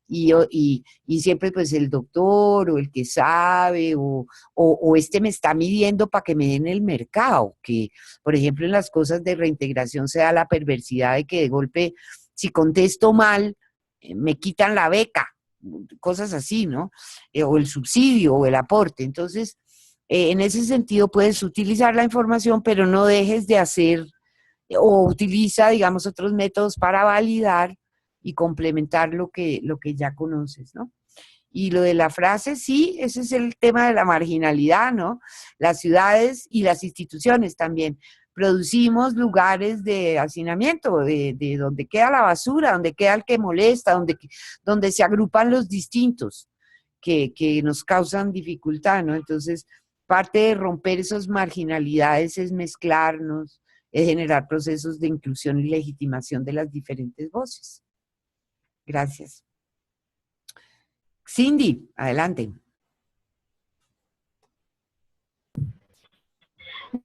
Y siempre pues el doctor o el que sabe o este me está midiendo para que me den el mercado, que por ejemplo en las cosas de reintegración se da la perversidad de que de golpe si contesto mal me quitan la beca, cosas así, ¿no? O el subsidio o el aporte. Entonces, en ese sentido puedes utilizar la información, pero no dejes de hacer o utiliza, digamos, otros métodos para validar y complementar lo que ya conoces, ¿no? Y lo de la frase, sí, ese es el tema de la marginalidad, ¿no? Las ciudades y las instituciones también. Producimos lugares de hacinamiento, de donde queda la basura, donde queda el que molesta, donde se agrupan los distintos que nos causan dificultad, ¿no? Entonces, parte de romper esas marginalidades es mezclarnos, es generar procesos de inclusión y legitimación de las diferentes voces. Gracias. Cindy, adelante.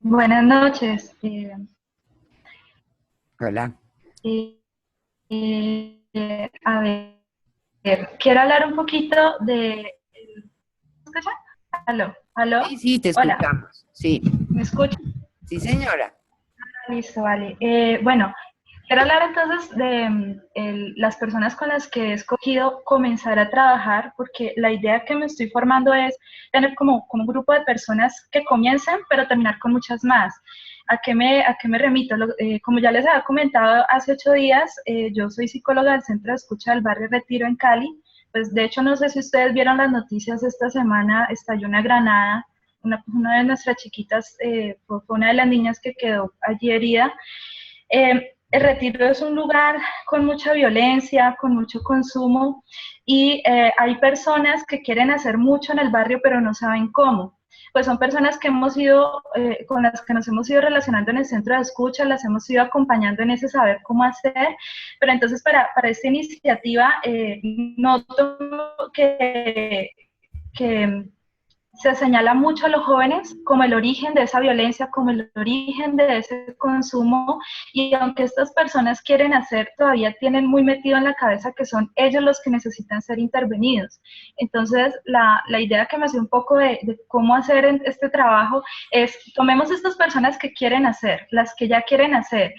Buenas noches. Hola. A ver, quiero hablar un poquito de... ¿Me escucha? ¿Aló? Sí, te escuchamos. Hola. Sí. ¿Me escucha? Sí, señora. Listo, vale. Bueno, quiero hablar entonces de las personas con las que he escogido comenzar a trabajar, porque la idea que me estoy formando es tener como un grupo de personas que comiencen, pero terminar con muchas más. ¿A qué me remito? Como ya les había comentado hace 8 días, yo soy psicóloga del Centro de Escucha del Barrio Retiro en Cali. Pues de hecho, no sé si ustedes vieron las noticias esta semana, estalló una granada. Una de nuestras chiquitas fue una de las niñas que quedó allí herida. El Retiro es un lugar con mucha violencia, con mucho consumo, y hay personas que quieren hacer mucho en el barrio, pero no saben cómo. Pues son personas que con las que nos hemos ido relacionando en el centro de escucha, las hemos ido acompañando en ese saber cómo hacer, pero entonces para esta iniciativa noto que se señala mucho a los jóvenes como el origen de esa violencia, como el origen de ese consumo, y aunque estas personas quieren hacer, todavía tienen muy metido en la cabeza que son ellos los que necesitan ser intervenidos. Entonces, la idea que me hace un poco de cómo hacer este trabajo es, tomemos estas personas que quieren hacer, las que ya quieren hacer,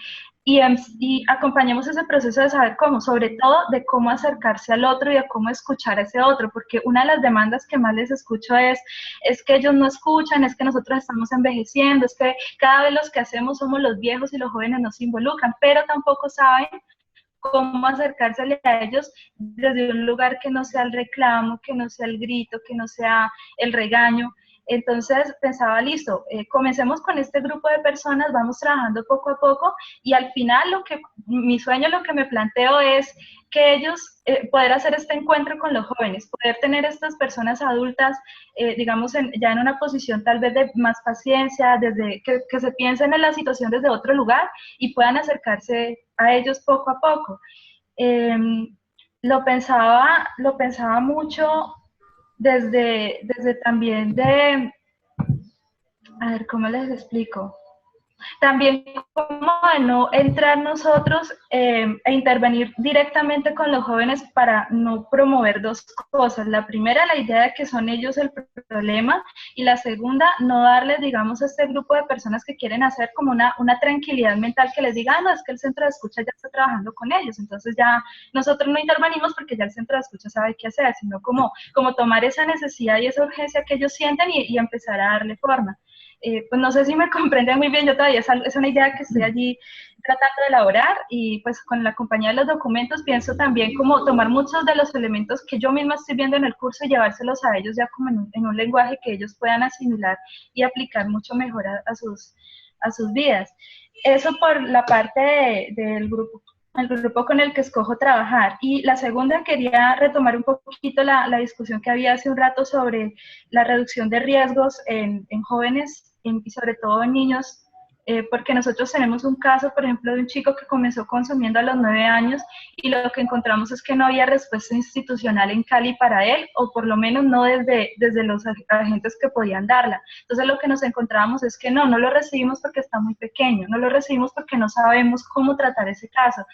y acompañemos ese proceso de saber cómo, sobre todo de cómo acercarse al otro y de cómo escuchar a ese otro, porque una de las demandas que más les escucho es que ellos no escuchan, es que nosotros estamos envejeciendo, es que cada vez los que hacemos somos los viejos y los jóvenes no se involucran, pero tampoco saben cómo acercársele a ellos desde un lugar que no sea el reclamo, que no sea el grito, que no sea el regaño. Entonces pensaba, listo, comencemos con este grupo de personas, vamos trabajando poco a poco, y al final mi sueño, lo que me planteo es que ellos, poder hacer este encuentro con los jóvenes, poder tener estas personas adultas, digamos, ya en una posición tal vez de más paciencia, desde que se piensen en la situación desde otro lugar y puedan acercarse a ellos poco a poco. Lo pensaba mucho desde también a ver, ¿cómo les explico? También como de no entrar nosotros e intervenir directamente con los jóvenes para no promover dos cosas. La primera, la idea de que son ellos el problema, y la segunda, no darles, digamos, a este grupo de personas que quieren hacer como una tranquilidad mental, que les diga, no, es que el centro de escucha ya está trabajando con ellos, entonces ya nosotros no intervenimos porque ya el centro de escucha sabe qué hacer, sino como tomar esa necesidad y esa urgencia que ellos sienten y empezar a darle forma. Pues no sé si me comprenden muy bien, yo todavía es una idea que estoy allí tratando de elaborar, y pues con la compañía de los documentos pienso también como tomar muchos de los elementos que yo misma estoy viendo en el curso y llevárselos a ellos ya como en un lenguaje que ellos puedan asimilar y aplicar mucho mejor a sus vidas. Eso por la parte del grupo, el grupo con el que escojo trabajar. Y la segunda, quería retomar un poquito la discusión que había hace un rato sobre la reducción de riesgos en jóvenes y sobre todo en niños, porque nosotros tenemos un caso, por ejemplo, de un chico que comenzó consumiendo a los 9 años, y lo que encontramos es que no había respuesta institucional en Cali para él, o por lo menos no desde los agentes que podían darla. Entonces lo que nos encontrábamos es que no lo recibimos porque está muy pequeño, no lo recibimos porque no sabemos cómo tratar ese caso.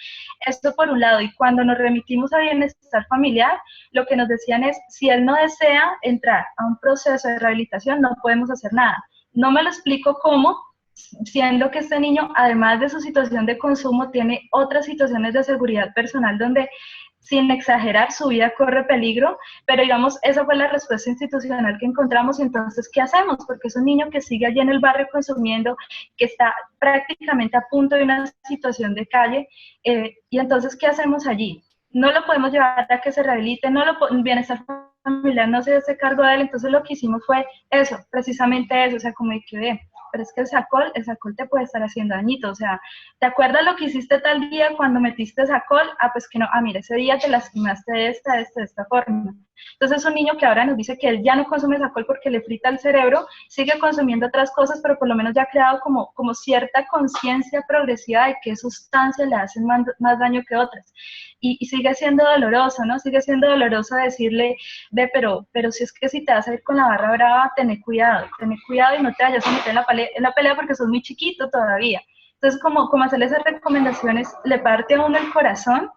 Esto por un lado. Y cuando nos remitimos a bienestar familiar, lo que nos decían es, si él no desea entrar a un proceso de rehabilitación, no podemos hacer nada. No me lo explico cómo, siendo que este niño, además de su situación de consumo, tiene otras situaciones de seguridad personal donde, sin exagerar, su vida corre peligro, pero digamos, esa fue la respuesta institucional que encontramos. Entonces, ¿qué hacemos? Porque es un niño que sigue allí en el barrio consumiendo, que está prácticamente a punto de una situación de calle, y entonces, ¿qué hacemos allí? No lo podemos llevar a que se rehabilite, bienestar familiar no se hace cargo de él. Entonces lo que hicimos fue eso, precisamente eso, o sea, como de que ve, pero es que el alcohol te puede estar haciendo dañito, o sea, ¿te acuerdas lo que hiciste tal día cuando metiste alcohol? Pues que no, mira, ese día te lastimaste de esta forma. Entonces es un niño que ahora nos dice que él ya no consume alcohol porque le frita el cerebro, sigue consumiendo otras cosas, pero por lo menos ya ha creado como cierta conciencia progresiva de qué sustancias le hacen más daño que otras. Y sigue siendo doloroso, ¿no? Sigue siendo doloroso decirle, ve, pero si es que si te vas a ir con la barra brava, ten cuidado y no te vayas a meter en la pelea porque sos muy chiquito todavía. Entonces, como hacerle esas recomendaciones, le parte a uno el corazón,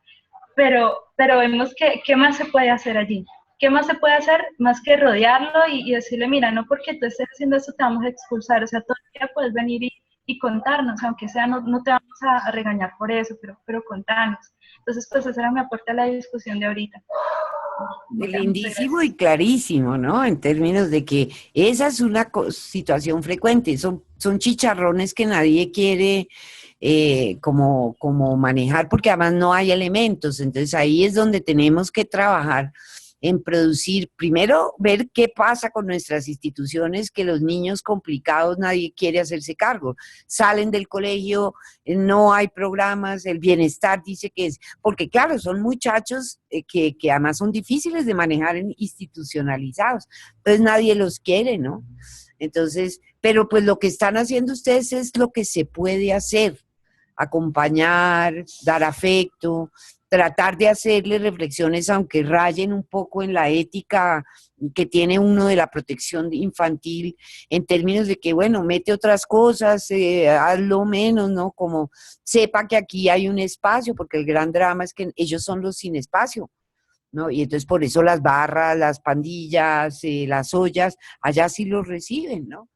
pero vemos que qué más se puede hacer allí. ¿Qué más se puede hacer más que rodearlo y decirle, mira, no porque tú estés haciendo esto te vamos a expulsar? O sea, todavía puedes venir y contarnos, aunque sea, no te vamos a regañar por eso, pero contarnos. Entonces, pues ese era mi aporte a la discusión de ahorita. Lindísimo y clarísimo, ¿no? En términos de que esa es una situación frecuente, son chicharrones que nadie quiere como manejar, porque además no hay elementos. Entonces ahí es donde tenemos que trabajar en producir, primero ver qué pasa con nuestras instituciones, que los niños complicados nadie quiere hacerse cargo, salen del colegio, no hay programas, el bienestar dice que es, porque claro, son muchachos que además son difíciles de manejar institucionalizados, entonces nadie los quiere, ¿no? Entonces, pero pues lo que están haciendo ustedes es lo que se puede hacer, acompañar, dar afecto, tratar de hacerle reflexiones, aunque rayen un poco en la ética que tiene uno de la protección infantil, en términos de que, bueno, mete otras cosas, hazlo menos, ¿no? Como sepa que aquí hay un espacio, porque el gran drama es que ellos son los sin espacio, ¿no? Y entonces por eso las barras, las pandillas, las ollas, allá sí los reciben, ¿no?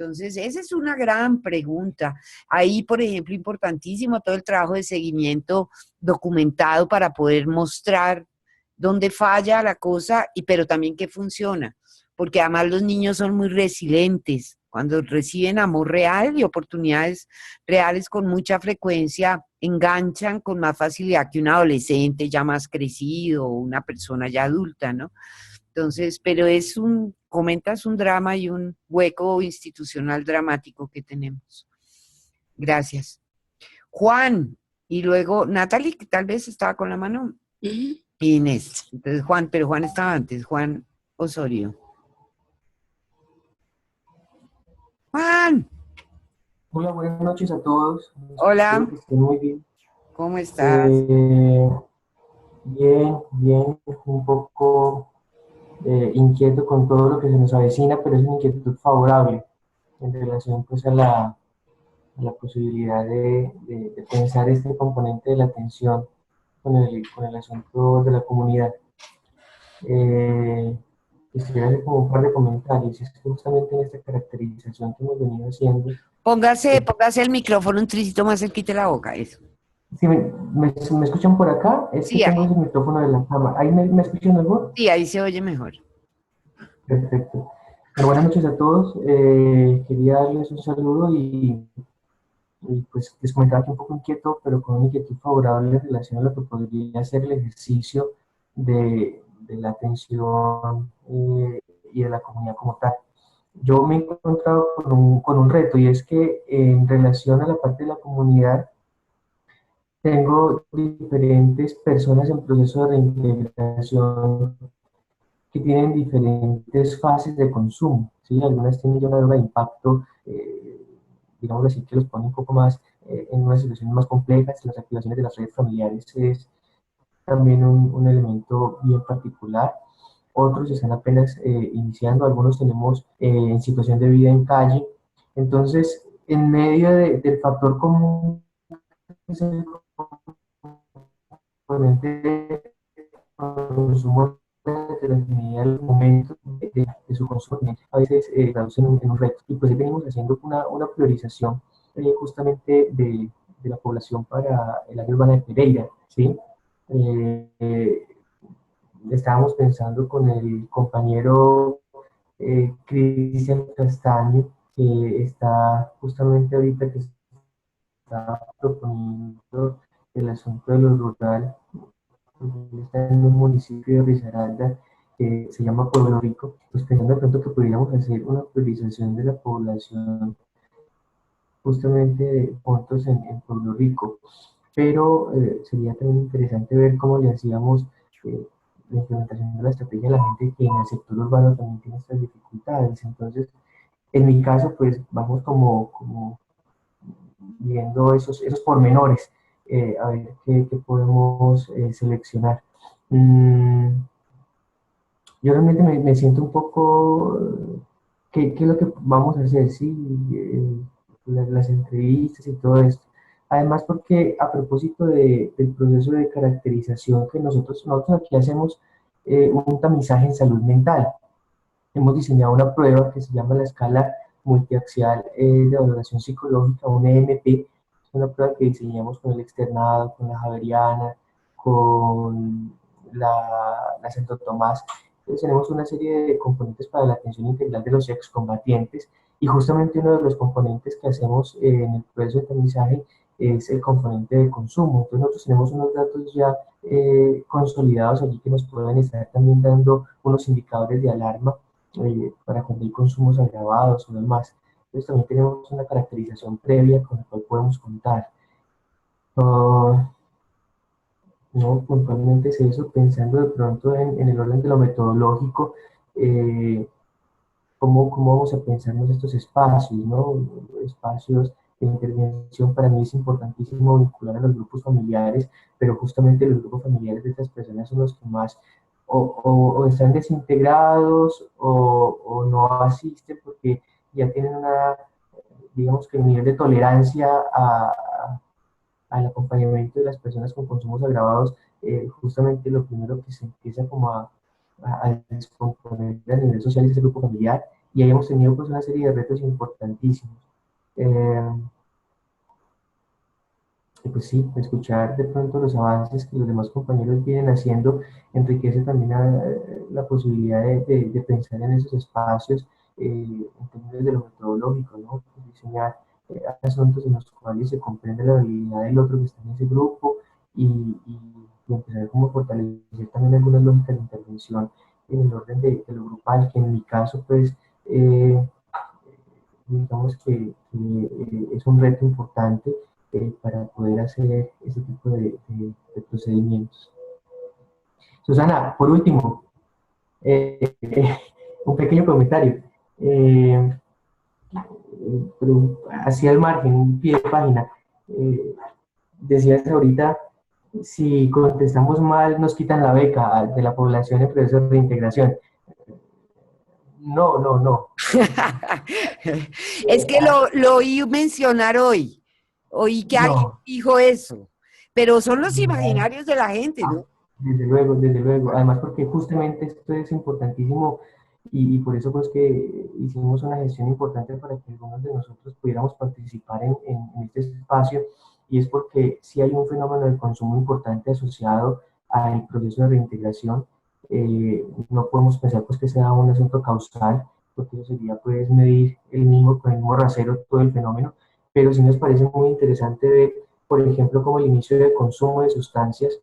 Entonces, esa es una gran pregunta. Ahí, por ejemplo, importantísimo todo el trabajo de seguimiento documentado para poder mostrar dónde falla la cosa, pero también qué funciona. Porque además los niños son muy resilientes. Cuando reciben amor real y oportunidades reales con mucha frecuencia, enganchan con más facilidad que un adolescente ya más crecido o una persona ya adulta, ¿no? Entonces, pero comentas un drama y un hueco institucional dramático que tenemos. Gracias. Juan, y luego Natalie, que tal vez estaba con la mano, y Inés. Entonces Juan, pero Juan estaba antes, Juan Osorio. Juan. Hola, buenas noches a todos. Hola. Espero que estén muy bien. ¿Cómo estás? Bien, un poco inquieto con todo lo que se nos avecina, pero es una inquietud favorable en relación pues a la posibilidad de pensar este componente de la atención con el asunto de la comunidad. Quisiera hacer como un par de comentarios, y es que justamente en esta caracterización que hemos venido haciendo. Póngase el micrófono un tricito más cerquita de la boca, eso. Sí, ¿me escuchan por acá? Es sí, que tengo el micrófono de la cámara. ¿Ahí me escuchan mejor? Sí, ahí se oye mejor. Perfecto. Bueno, buenas noches a todos. Quería darles un saludo y pues les comentaba que un poco inquieto, pero con una inquietud favorable en relación a lo que podría ser el ejercicio de la atención y de la comunidad como tal. Yo me he encontrado con un reto, y es que en relación a la parte de la comunidad, tengo diferentes personas en proceso de reintegración que tienen diferentes fases de consumo, ¿sí? Algunas tienen ya una droga de impacto, digamos así, que los pone un poco más en unas situaciones más complejas. Las activaciones de las redes familiares es también un elemento bien particular. Otros están apenas iniciando, algunos tenemos en situación de vida en calle. Entonces, en medio del factor común, es el consumo de la comunidad en el momento de su consumo, a veces traducen en un reto. Y pues venimos haciendo una priorización justamente de la población para el área urbana de Pereira, ¿sí? Estábamos pensando con el compañero Cristian Castaño, que está justamente ahorita que está proponiendo el asunto de lo rural. Está en un municipio de Risaralda que se llama Pueblo Rico, pues pensando de pronto que pudiéramos hacer una priorización de la población justamente de puntos en Pueblo Rico, pero sería también interesante ver cómo le hacíamos la implementación de la estrategia a la gente que en el sector urbano también tiene estas dificultades. Entonces, en mi caso, pues vamos como viendo esos pormenores, a ver qué podemos seleccionar. Yo realmente me siento un poco, ¿qué es lo que vamos a hacer? Sí, las entrevistas y todo esto. Además, porque a propósito del proceso de caracterización que nosotros aquí hacemos un tamizaje en salud mental. Hemos diseñado una prueba que se llama la escala multiaxial de valoración psicológica, un EMP. Es una prueba que diseñamos con el externado, con la Javeriana, con la Santo Tomás. Entonces tenemos una serie de componentes para la atención integral de los excombatientes, y justamente uno de los componentes que hacemos en el proceso de tamizaje es el componente de consumo. Entonces nosotros tenemos unos datos ya consolidados allí que nos pueden estar también dando unos indicadores de alarma para cuando hay consumos agravados o demás. Entonces también tenemos una caracterización previa con la cual podemos contar. No, puntualmente es eso, pensando de pronto en el orden de lo metodológico, cómo vamos a pensarnos estos espacios, ¿no? Espacios intervención. Para mí es importantísimo vincular a los grupos familiares, pero justamente los grupos familiares de estas personas son los que más o están desintegrados o no asisten porque ya tienen digamos que un nivel de tolerancia al acompañamiento de las personas con consumos agravados. Justamente lo primero que se empieza como a descomponer a nivel social es el grupo familiar, y ahí hemos tenido pues una serie de retos importantísimos. Y pues sí, escuchar de pronto los avances que los demás compañeros vienen haciendo enriquece también la posibilidad de pensar en esos espacios en términos de lo metodológico, ¿no? Diseñar asuntos en los cuales se comprende la habilidad del otro que está en ese grupo y empezar como a fortalecer también algunas lógicas de intervención en el orden de lo grupal, que en mi caso pues digamos que es un reto importante para poder hacer ese tipo de procedimientos. Susana, por último, un pequeño comentario. Hacia el margen, un pie de página. Decías ahorita, si contestamos mal, nos quitan la beca de la población en proceso de reintegración. No, no, no. Es que lo oí mencionar hoy. Oí que alguien dijo eso. Pero son los imaginarios de la gente, ¿no? Desde luego, desde luego. Además, porque justamente esto es importantísimo y por eso pues que hicimos una gestión importante para que algunos de nosotros pudiéramos participar en este espacio, y es porque sí hay un fenómeno del consumo importante asociado al proceso de reintegración. No podemos pensar pues que sea un asunto causal, porque eso sería pues medir con el mismo rasero todo el fenómeno, pero sí nos parece muy interesante ver, por ejemplo, cómo el inicio del consumo de sustancias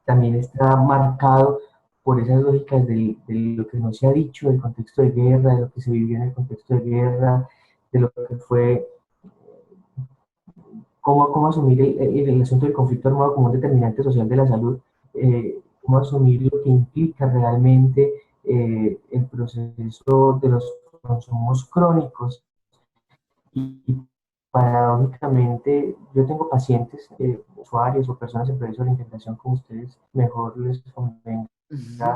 también está marcado por esas lógicas de lo que no se ha dicho, del contexto de guerra, de lo que se vivió en el contexto de guerra, de lo que fue, cómo asumir el asunto del conflicto armado como un determinante social de la salud, cómo asumir lo que implica realmente el proceso de los consumos crónicos. Y paradójicamente, yo tengo pacientes, usuarios o personas en proceso de integración, como ustedes mejor les convenga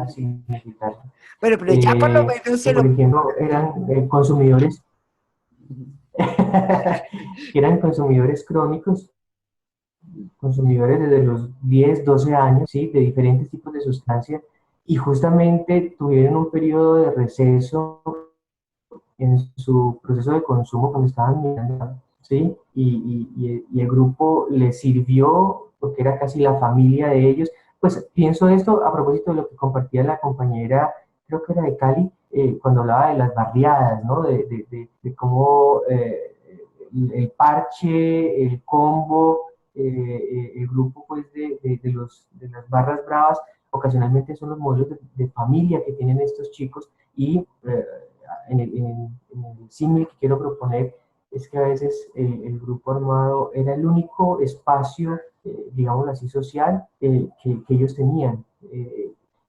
significar. Pero ya por lo menos se por ejemplo, eran consumidores, que eran consumidores crónicos, consumidores desde los 10, 12 años, ¿sí? De diferentes tipos de sustancias, y justamente tuvieron un periodo de receso en su proceso de consumo cuando estaban mirando, ¿sí? Y el grupo les sirvió porque era casi la familia de ellos. Pues pienso esto a propósito de lo que compartía la compañera, creo que era de Cali, cuando hablaba de las barriadas, ¿no? De cómo el parche, el combo, el grupo pues de las barras bravas, ocasionalmente son los modelos de familia que tienen estos chicos, y en el símil que quiero proponer es que a veces el grupo armado era el único espacio, digamos así, social que ellos tenían.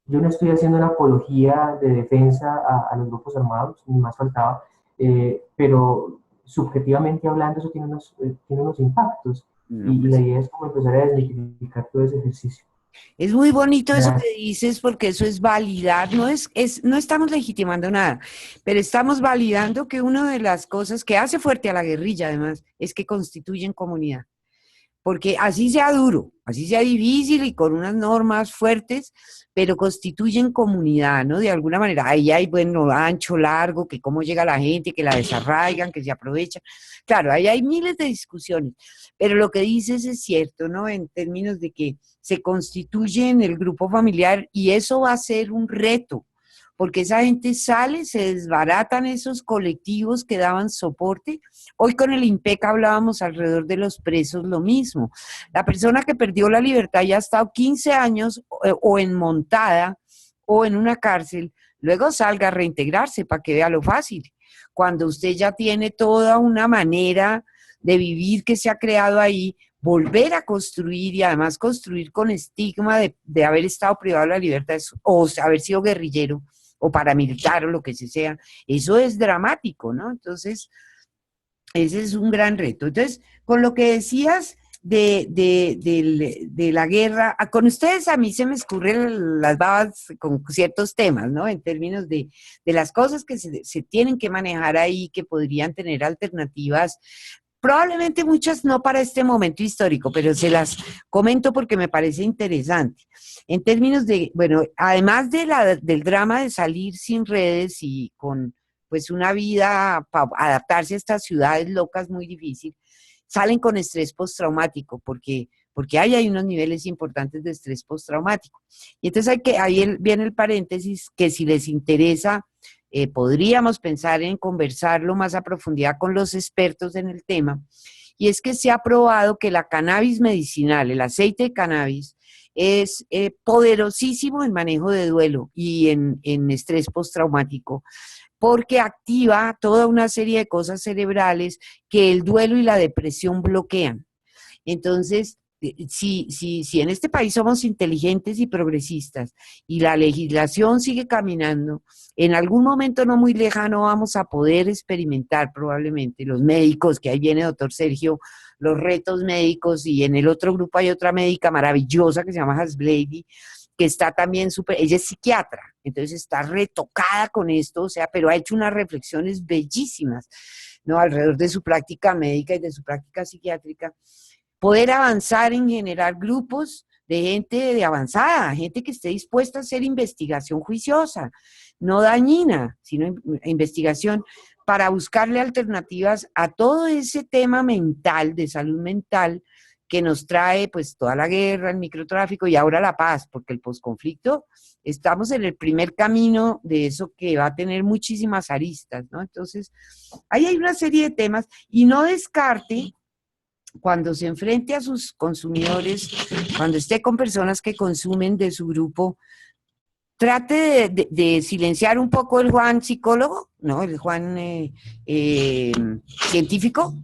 Yo no estoy haciendo una apología de defensa a los grupos armados, ni más faltaba, pero subjetivamente hablando eso tiene unos impactos, y la idea es como empezar a desmitificar todo ese ejercicio. Es muy bonito eso que dices, porque eso es validar, no estamos legitimando nada, pero estamos validando que una de las cosas que hace fuerte a la guerrilla, además, es que constituyen comunidad. Porque así sea duro, así sea difícil y con unas normas fuertes, pero constituyen comunidad, ¿no? De alguna manera, ahí hay, bueno, ancho, largo, que cómo llega la gente, que la desarraigan, que se aprovechan. Claro, ahí hay miles de discusiones, pero lo que dices es cierto, ¿no? En términos de que se constituye en el grupo familiar, y eso va a ser un reto, porque esa gente sale, se desbaratan esos colectivos que daban soporte. Hoy con el INPEC hablábamos alrededor de los presos lo mismo. La persona que perdió la libertad y ha estado 15 años o en montada o en una cárcel, luego salga a reintegrarse para que vea lo fácil. Cuando usted ya tiene toda una manera de vivir que se ha creado ahí, volver a construir, y además construir con estigma de haber estado privado de la libertad o haber sido guerrillero o paramilitar o lo que sea, eso es dramático, ¿no? Entonces, Ese es un gran reto. Entonces, con lo que decías de la guerra, con ustedes a mí se me escurren las babas con ciertos temas, ¿no? En términos de las cosas que se tienen que manejar ahí, que podrían tener alternativas. Probablemente muchas no para este momento histórico, pero se las comento porque me parece interesante. En términos de, bueno, además del drama de salir sin redes y con pues una vida para adaptarse a estas ciudades locas muy difícil, salen con estrés postraumático, porque hay unos niveles importantes de estrés postraumático. Y entonces ahí viene el paréntesis, que si les interesa, podríamos pensar en conversarlo más a profundidad con los expertos en el tema, y es que se ha probado que la cannabis medicinal, el aceite de cannabis, es poderosísimo en manejo de duelo y en estrés postraumático, porque activa toda una serie de cosas cerebrales que el duelo y la depresión bloquean. Entonces, si en este país somos inteligentes y progresistas y la legislación sigue caminando, en algún momento no muy lejano vamos a poder experimentar probablemente los médicos, que ahí viene doctor Sergio, los retos médicos, y en el otro grupo hay otra médica maravillosa que se llama Hasblady, que está también ella es psiquiatra, entonces está retocada con esto, o sea, pero ha hecho unas reflexiones bellísimas, ¿no? Alrededor de su práctica médica y de su práctica psiquiátrica, poder avanzar en generar grupos de gente de avanzada, gente que esté dispuesta a hacer investigación juiciosa, no dañina, sino investigación para buscarle alternativas a todo ese tema mental, de salud mental, que nos trae pues toda la guerra, el microtráfico y ahora la paz, porque el posconflicto, estamos en el primer camino de eso que va a tener muchísimas aristas, ¿no? Entonces, ahí hay una serie de temas, y no descarte, cuando se enfrente a sus consumidores, cuando esté con personas que consumen de su grupo, trate de silenciar un poco el Juan psicólogo, ¿no? El Juan científico,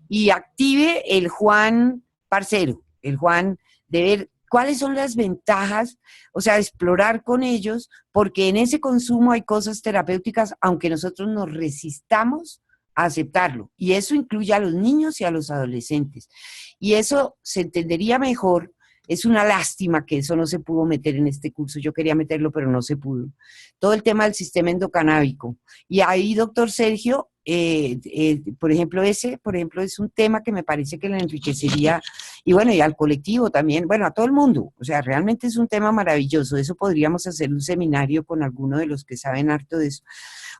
y active el Juan parcero, el Juan de ver cuáles son las ventajas, o sea, explorar con ellos, porque en ese consumo hay cosas terapéuticas, aunque nosotros nos resistamos a aceptarlo, y eso incluye a los niños y a los adolescentes, y eso se entendería mejor. Es una lástima que eso no se pudo meter en este curso, yo quería meterlo, pero no se pudo. Todo el tema del sistema endocanábico. Y ahí, doctor Sergio, por ejemplo, es un tema que me parece que le enriquecería, y bueno, y al colectivo también, bueno, a todo el mundo. O sea, realmente es un tema maravilloso. Eso podríamos hacer un seminario con alguno de los que saben harto de eso.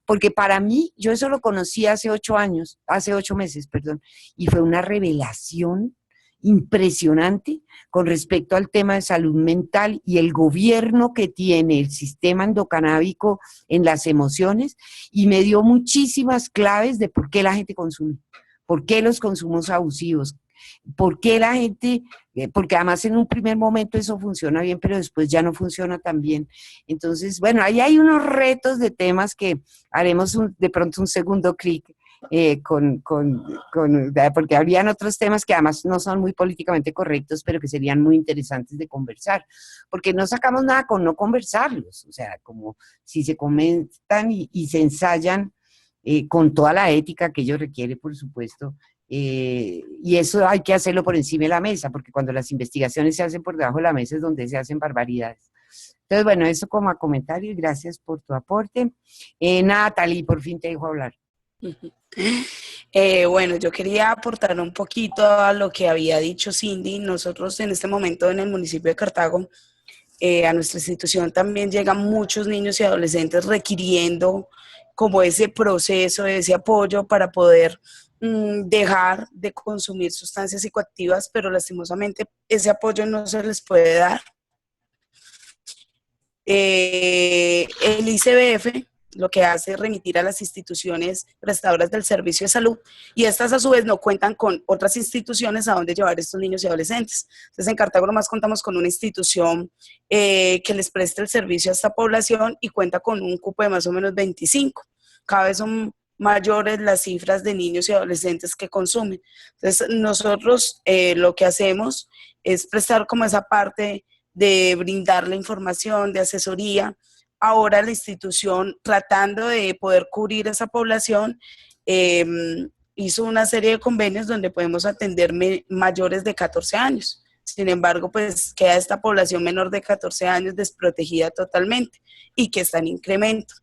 Porque para mí, yo eso lo conocí hace 8 meses, y fue una revelación impresionante con respecto al tema de salud mental y el gobierno que tiene el sistema endocanábico en las emociones, y me dio muchísimas claves de por qué la gente consume, por qué los consumos abusivos, por qué la gente, porque además en un primer momento eso funciona bien, pero después ya no funciona tan bien. Entonces, bueno, ahí hay unos retos de temas que haremos de pronto un segundo clic, porque habrían otros temas que además no son muy políticamente correctos, pero que serían muy interesantes de conversar, porque no sacamos nada con no conversarlos, o sea, como si se comentan y se ensayan con toda la ética que ello requiere, por supuesto, y eso hay que hacerlo por encima de la mesa, porque cuando las investigaciones se hacen por debajo de la mesa es donde se hacen barbaridades. Entonces, bueno, eso como a comentario, y gracias por tu aporte. Natalie, por fin te dejo hablar. Bueno, yo quería aportar un poquito a lo que había dicho Cindy. Nosotros en este momento en el municipio de Cartago, a nuestra institución también llegan muchos niños y adolescentes requiriendo como ese proceso, ese apoyo para poder dejar de consumir sustancias psicoactivas, pero lastimosamente ese apoyo no se les puede dar. El ICBF lo que hace es remitir a las instituciones prestadoras del servicio de salud, y estas a su vez no cuentan con otras instituciones a donde llevar estos niños y adolescentes. Entonces en Cartago nomás contamos con una institución que les preste el servicio a esta población y cuenta con un cupo de más o menos 25. Cada vez son mayores las cifras de niños y adolescentes que consumen. Entonces nosotros lo que hacemos es prestar como esa parte de brindar la información, de asesoría. Ahora la institución, tratando de poder cubrir esa población, hizo una serie de convenios donde podemos atender mayores de 14 años. Sin embargo, pues queda esta población menor de 14 años desprotegida totalmente y que está en incremento.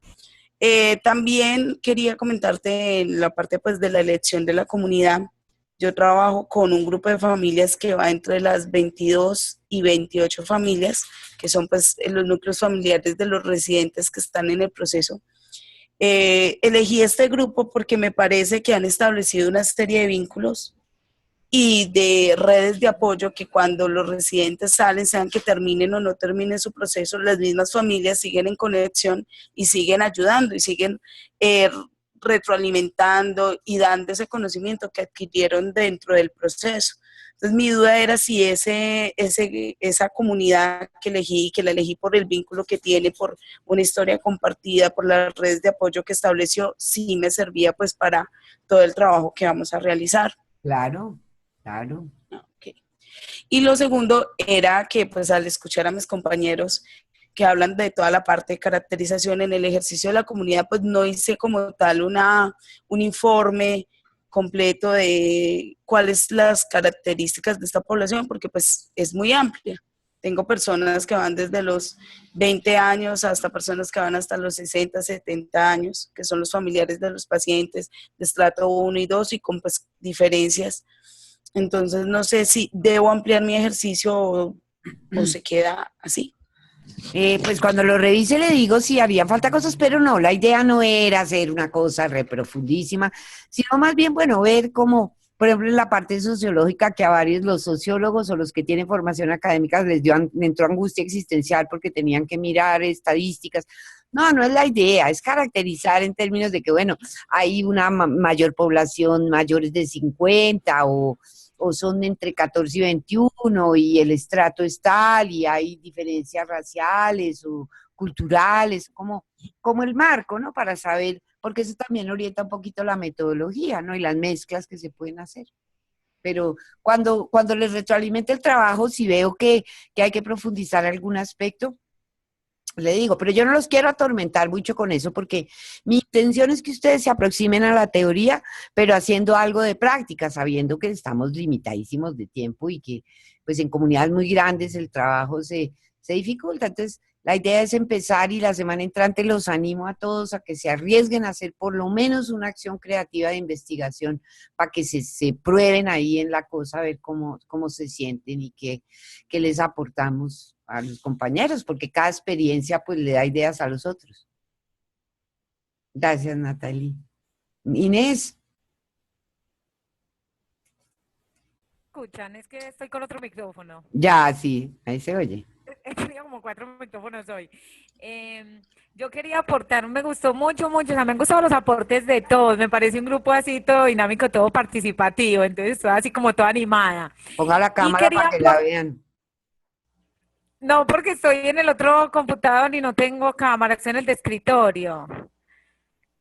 También quería comentarte en la parte pues de la elección de la comunidad. Yo trabajo con un grupo de familias que va entre las 22 y 28 familias, que son pues los núcleos familiares de los residentes que están en el proceso. Elegí este grupo porque me parece que han establecido una serie de vínculos y de redes de apoyo que cuando los residentes salen, sean que terminen o no terminen su proceso, las mismas familias siguen en conexión y siguen ayudando y siguen retroalimentando y dando ese conocimiento que adquirieron dentro del proceso. Entonces mi duda era si esa comunidad que elegí, que la elegí por el vínculo que tiene, por una historia compartida, por las redes de apoyo que estableció, sí me servía pues para todo el trabajo que vamos a realizar. Claro, claro. Okay. Y lo segundo era que pues al escuchar a mis compañeros que hablan de toda la parte de caracterización en el ejercicio de la comunidad, pues no hice como tal un informe completo de cuáles las características de esta población, porque pues es muy amplia. Tengo personas que van desde los 20 años hasta personas que van hasta los 60, 70 años, que son los familiares de los pacientes de estrato 1 y 2 y con pues diferencias. Entonces no sé si debo ampliar mi ejercicio o se queda así. Pues cuando lo revise le digo si harían falta cosas, pero no, la idea no era hacer una cosa re profundísima, sino más bien, bueno, ver cómo, por ejemplo, en la parte sociológica, que a varios los sociólogos o los que tienen formación académica les entró angustia existencial porque tenían que mirar estadísticas. No, no es la idea, es caracterizar en términos de que, bueno, hay una mayor población mayores de 50 o son entre 14 y 21 y el estrato es tal y hay diferencias raciales o culturales, como el marco, ¿no? Para saber, porque eso también orienta un poquito la metodología, ¿no? Y las mezclas que se pueden hacer. Pero cuando les retroalimente el trabajo, si veo que hay que profundizar algún aspecto, le digo, pero yo no los quiero atormentar mucho con eso porque mi intención es que ustedes se aproximen a la teoría, pero haciendo algo de práctica, sabiendo que estamos limitadísimos de tiempo y que pues en comunidades muy grandes el trabajo se dificulta. Entonces, la idea es empezar y la semana entrante los animo a todos a que se arriesguen a hacer por lo menos una acción creativa de investigación para que se prueben ahí en la cosa, a ver cómo se sienten y qué les aportamos a los compañeros, porque cada experiencia pues le da ideas a los otros. Gracias, Natalie. Inés. Escuchan, es que estoy con otro micrófono. Ya, sí, ahí se oye. He tenido como 4 micrófonos hoy. Yo quería aportar, me gustó mucho, o sea, me han gustado los aportes de todos, me parece un grupo así todo dinámico, todo participativo, entonces estoy así como toda animada. Ponga la cámara para que la vean. No, porque estoy en el otro computador y no tengo cámara, estoy en el de escritorio,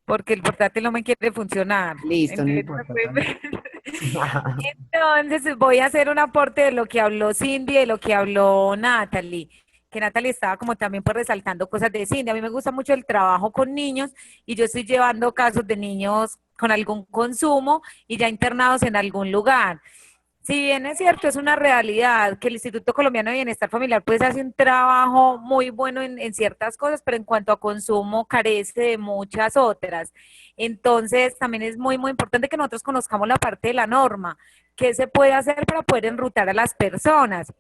porque el portátil no me quiere funcionar. Listo, no importa. Entonces voy a hacer un aporte de lo que habló Cindy y de lo que habló Natalie, que Natalie estaba como también pues resaltando cosas de Cindy. A mí me gusta mucho el trabajo con niños y yo estoy llevando casos de niños con algún consumo y ya internados en algún lugar. Si bien es cierto, es una realidad que el Instituto Colombiano de Bienestar Familiar pues hace un trabajo muy bueno en ciertas cosas, pero en cuanto a consumo carece de muchas otras. Entonces también es muy, muy importante que nosotros conozcamos la parte de la norma, qué se puede hacer para poder enrutar a las personas.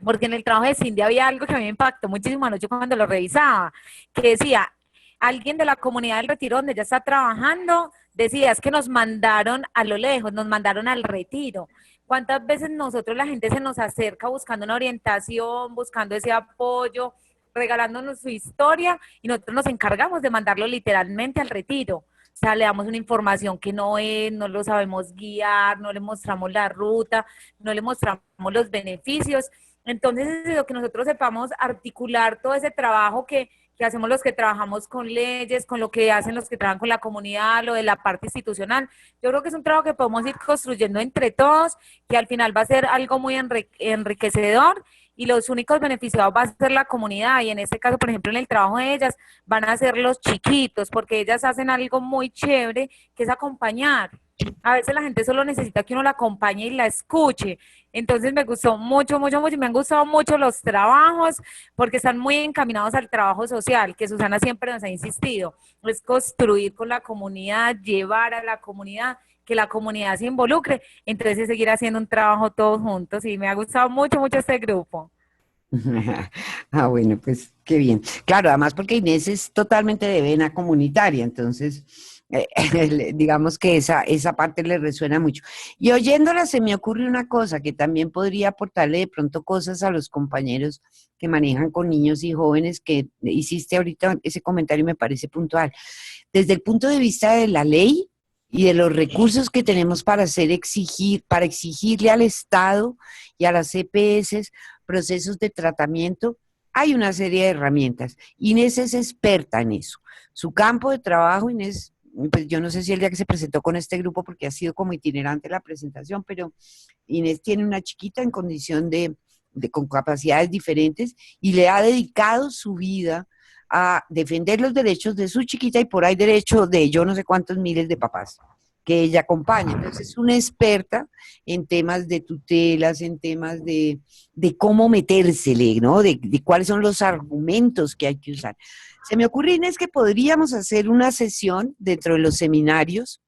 Porque en el trabajo de Cindy había algo que a mí me impactó muchísimo anoche cuando lo revisaba, que decía, alguien de la comunidad del Retiro donde ella está trabajando, decía, es que nos mandaron a lo lejos, nos mandaron al retiro. ¿Cuántas veces nosotros, la gente se nos acerca buscando una orientación, buscando ese apoyo, regalándonos su historia y nosotros nos encargamos de mandarlo literalmente al retiro? O sea, le damos una información que no es, no lo sabemos guiar, no le mostramos la ruta, no le mostramos los beneficios. Entonces, es lo que nosotros sepamos articular todo ese trabajo que hacemos los que trabajamos con leyes, con lo que hacen los que trabajan con la comunidad, lo de la parte institucional. Yo creo que es un trabajo que podemos ir construyendo entre todos, que al final va a ser algo muy enriquecedor y los únicos beneficiados va a ser la comunidad y en este caso, por ejemplo, en el trabajo de ellas van a ser los chiquitos, porque ellas hacen algo muy chévere, que es acompañar. A veces la gente solo necesita que uno la acompañe y la escuche. Entonces me gustó mucho, mucho, mucho, y me han gustado mucho los trabajos porque están muy encaminados al trabajo social, que Susana siempre nos ha insistido. Es construir con la comunidad, llevar a la comunidad, que la comunidad se involucre. Entonces es seguir haciendo un trabajo todos juntos y me ha gustado mucho, mucho este grupo. Ah, bueno, pues qué bien. Claro, además porque Inés es totalmente de vena comunitaria, entonces digamos que esa parte le resuena mucho. Y oyéndola se me ocurre una cosa que también podría aportarle de pronto cosas a los compañeros que manejan con niños y jóvenes, que hiciste ahorita ese comentario y me parece puntual. Desde el punto de vista de la ley y de los recursos que tenemos para para exigirle al Estado y a las CPS procesos de tratamiento, hay una serie de herramientas. Inés es experta en eso. Su campo de trabajo, Inés, pues yo no sé si el día que se presentó con este grupo, porque ha sido como itinerante la presentación, pero Inés tiene una chiquita en condición con capacidades diferentes y le ha dedicado su vida a defender los derechos de su chiquita y por ahí derechos de yo no sé cuántos miles de papás que ella acompaña. Entonces es una experta en temas de tutelas, en temas de cómo metérsele, ¿no? De cuáles son los argumentos que hay que usar. Se me ocurre, Inés, que podríamos hacer una sesión dentro de los seminarios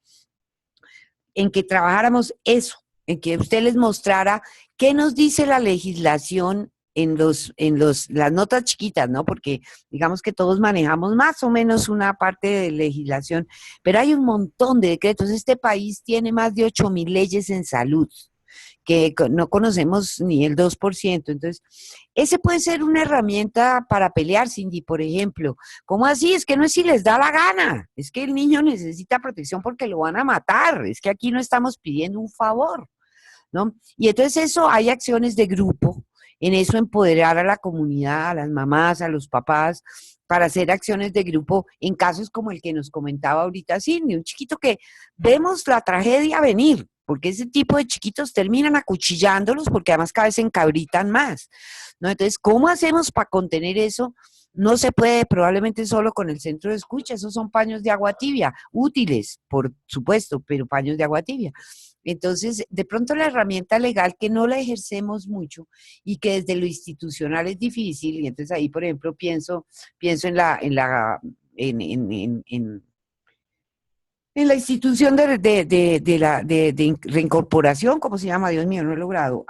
en que trabajáramos eso, en que usted les mostrara qué nos dice la legislación en las notas chiquitas, ¿no? Porque digamos que todos manejamos más o menos una parte de legislación, pero hay un montón de decretos. Este país tiene más de 8.000 leyes en salud, que no conocemos ni el 2%. Entonces, ese puede ser una herramienta para pelear, Cindy, por ejemplo. ¿Cómo así? Es que no es si les da la gana, es que el niño necesita protección porque lo van a matar, es que aquí no estamos pidiendo un favor, ¿no? Y entonces eso, hay acciones de grupo, en eso empoderar a la comunidad, a las mamás, a los papás, para hacer acciones de grupo en casos como el que nos comentaba ahorita Cindy, un chiquito que vemos la tragedia venir, porque ese tipo de chiquitos terminan acuchillándolos porque además cada vez se encabritan más, ¿no? Entonces, ¿cómo hacemos para contener eso? No se puede probablemente solo con el centro de escucha, esos son paños de agua tibia, útiles, por supuesto, pero paños de agua tibia. Entonces, de pronto la herramienta legal que no la ejercemos mucho y que desde lo institucional es difícil, y entonces ahí, por ejemplo, pienso en la institución de reincorporación, ¿cómo se llama? Dios mío, no he logrado.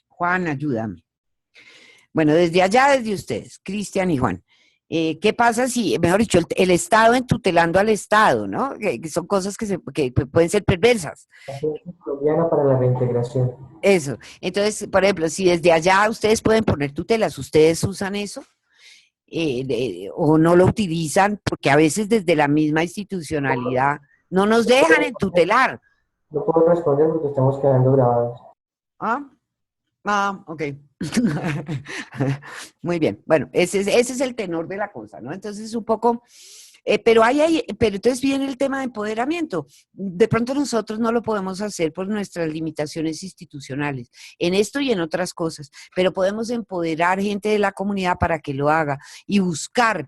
Juan, ayúdame. Bueno, desde allá, desde ustedes, Cristian y Juan. ¿Qué pasa si, mejor dicho, el Estado entutelando al Estado, ¿no? Que son cosas que pueden ser perversas. Colombiana para la reintegración. Eso. Entonces, por ejemplo, si desde allá ustedes pueden poner tutelas, ¿ustedes usan eso? O no lo utilizan, porque a veces desde la misma institucionalidad no nos dejan entutelar. No puedo responder porque estamos quedando grabados. Ok. Muy bien. Bueno, ese es el tenor de la cosa, ¿no? Entonces, un poco, pero entonces viene el tema de empoderamiento. De pronto nosotros no lo podemos hacer por nuestras limitaciones institucionales, en esto y en otras cosas, pero podemos empoderar gente de la comunidad para que lo haga y buscar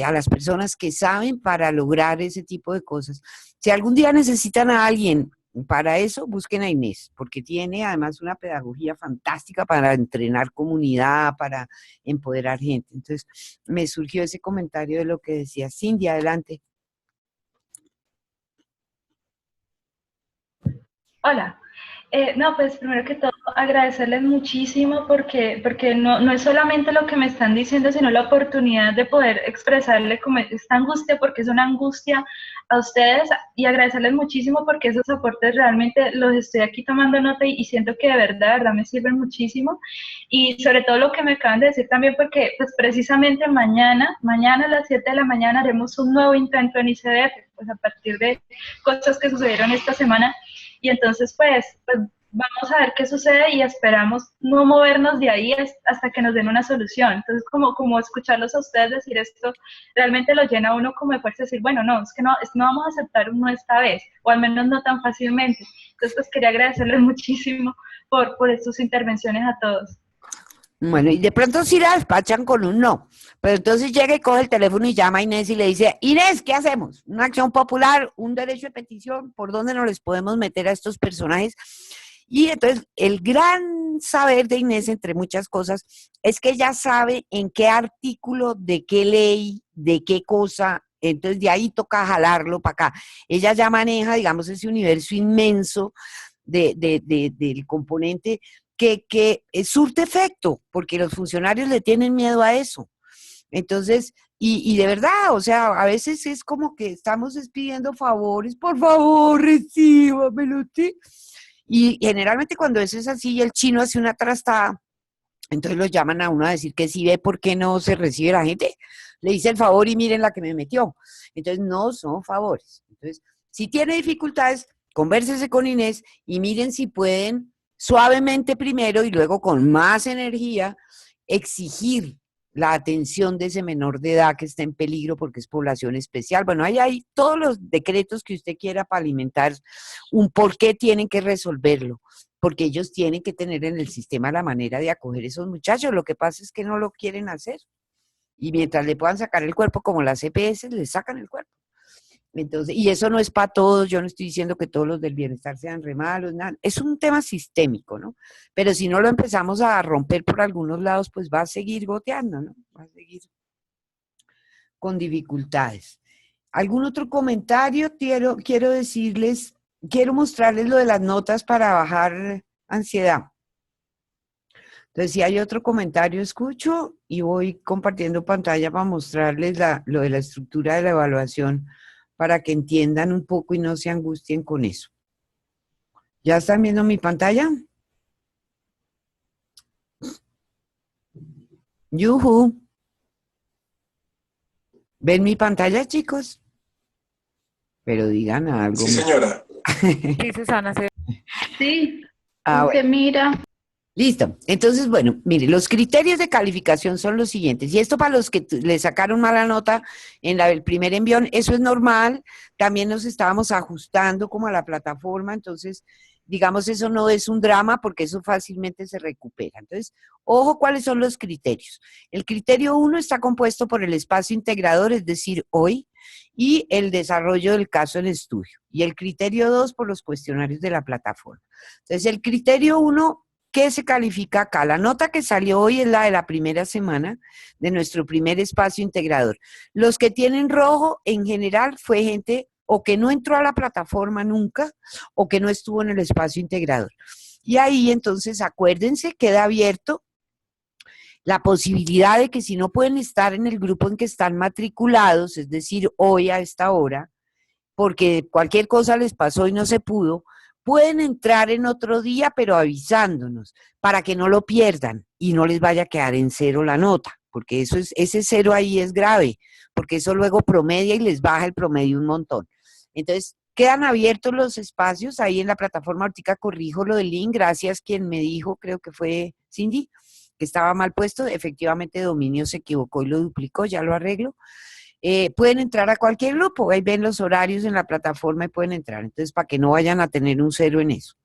a las personas que saben para lograr ese tipo de cosas. Si algún día necesitan a alguien para eso, busquen a Inés, porque tiene además una pedagogía fantástica para entrenar comunidad, para empoderar gente. Entonces, me surgió ese comentario de lo que decía Cindy. Adelante. Hola. No, pues primero que todo agradecerles muchísimo porque no es solamente lo que me están diciendo, sino la oportunidad de poder expresarle como esta angustia, porque es una angustia a ustedes, y agradecerles muchísimo porque esos aportes realmente los estoy aquí tomando nota y siento que de verdad me sirven muchísimo, y sobre todo lo que me acaban de decir también, porque pues precisamente mañana a las 7 de la mañana haremos un nuevo intento en ICDF, pues a partir de cosas que sucedieron esta semana. Y entonces, pues vamos a ver qué sucede y esperamos no movernos de ahí hasta que nos den una solución. Entonces, como escucharlos a ustedes decir esto, realmente lo llena a uno como de fuerza, decir, bueno, no, es que no vamos a aceptar uno esta vez, o al menos no tan fácilmente. Entonces, pues quería agradecerles muchísimo por sus intervenciones a todos. Bueno, y de pronto sí la despachan con un no, pero entonces llega y coge el teléfono y llama a Inés y le dice, Inés, ¿qué hacemos? ¿Una acción popular? ¿Un derecho de petición? ¿Por dónde nos les podemos meter a estos personajes? Y entonces el gran saber de Inés, entre muchas cosas, es que ella sabe en qué artículo, de qué ley, de qué cosa, entonces de ahí toca jalarlo para acá. Ella ya maneja, digamos, ese universo inmenso del componente que surte efecto, porque los funcionarios le tienen miedo a eso. Entonces, y de verdad, o sea, a veces es como que estamos pidiendo favores, por favor, recíbamelo, ¿sí? Y generalmente cuando eso es así y el chino hace una trastada, entonces los llaman a uno a decir que si ve por qué no se recibe la gente, le hice el favor y miren la que me metió. Entonces no son favores. Entonces, si tiene dificultades, convérsese con Inés y miren si pueden suavemente primero y luego con más energía exigir la atención de ese menor de edad que está en peligro porque es población especial. Bueno, ahí hay todos los decretos que usted quiera para alimentar un por qué tienen que resolverlo, porque ellos tienen que tener en el sistema la manera de acoger a esos muchachos. Lo que pasa es que no lo quieren hacer. Y mientras le puedan sacar el cuerpo, como las EPS, le sacan el cuerpo. Entonces, y eso no es para todos, yo no estoy diciendo que todos los del bienestar sean re malos, nada. Es un tema sistémico, ¿no? Pero si no lo empezamos a romper por algunos lados, pues va a seguir goteando, ¿no? Va a seguir con dificultades. ¿Algún otro comentario? Quiero decirles, quiero mostrarles lo de las notas para bajar ansiedad. Entonces, si hay otro comentario, escucho y voy compartiendo pantalla para mostrarles lo de la estructura de la evaluación para que entiendan un poco y no se angustien con eso. ¿Ya están viendo mi pantalla? ¡Yujú! ¿Ven mi pantalla, chicos? Pero digan algo. Sí, señora. Sí, Susana. Sí, Ah, se bueno. mira. Listo. Entonces, bueno, mire, los criterios de calificación son los siguientes. Y esto para los que le sacaron mala nota en el primer envión, eso es normal. También nos estábamos ajustando como a la plataforma, entonces, digamos, eso no es un drama porque eso fácilmente se recupera. Entonces, ojo cuáles son los criterios. El criterio 1 está compuesto por el espacio integrador, es decir, hoy, y el desarrollo del caso en estudio. Y el criterio 2 por los cuestionarios de la plataforma. Entonces, el criterio 1, ¿qué se califica acá? La nota que salió hoy es la de la primera semana de nuestro primer espacio integrador. Los que tienen rojo, en general, fue gente o que no entró a la plataforma nunca o que no estuvo en el espacio integrador. Y ahí, entonces, acuérdense, queda abierto la posibilidad de que si no pueden estar en el grupo en que están matriculados, es decir, hoy a esta hora, porque cualquier cosa les pasó y no se pudo, pueden entrar en otro día, pero avisándonos, para que no lo pierdan y no les vaya a quedar en cero la nota, porque ese cero ahí es grave, porque eso luego promedia y les baja el promedio un montón. Entonces, quedan abiertos los espacios ahí en la plataforma. Ahorita corrijo lo del link, gracias quien me dijo, creo que fue Cindy, que estaba mal puesto, efectivamente Dominio se equivocó y lo duplicó, ya lo arreglo. Pueden entrar a cualquier grupo, ahí ven los horarios en la plataforma y pueden entrar, entonces para que no vayan a tener un cero en eso.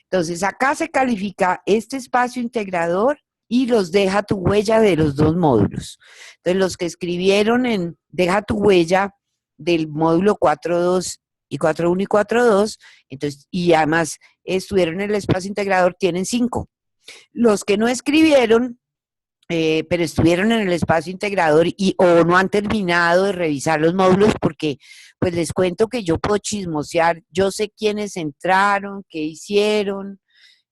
Entonces acá se califica este espacio integrador y los deja tu huella de los dos módulos. Entonces los que escribieron en deja tu huella del módulo 4.2 y 4.1 y 4.2, entonces, y además estuvieron en el espacio integrador, tienen 5. Los que no escribieron, pero estuvieron en el espacio integrador o no han terminado de revisar los módulos, porque pues les cuento que yo puedo chismosear, yo sé quiénes entraron, qué hicieron,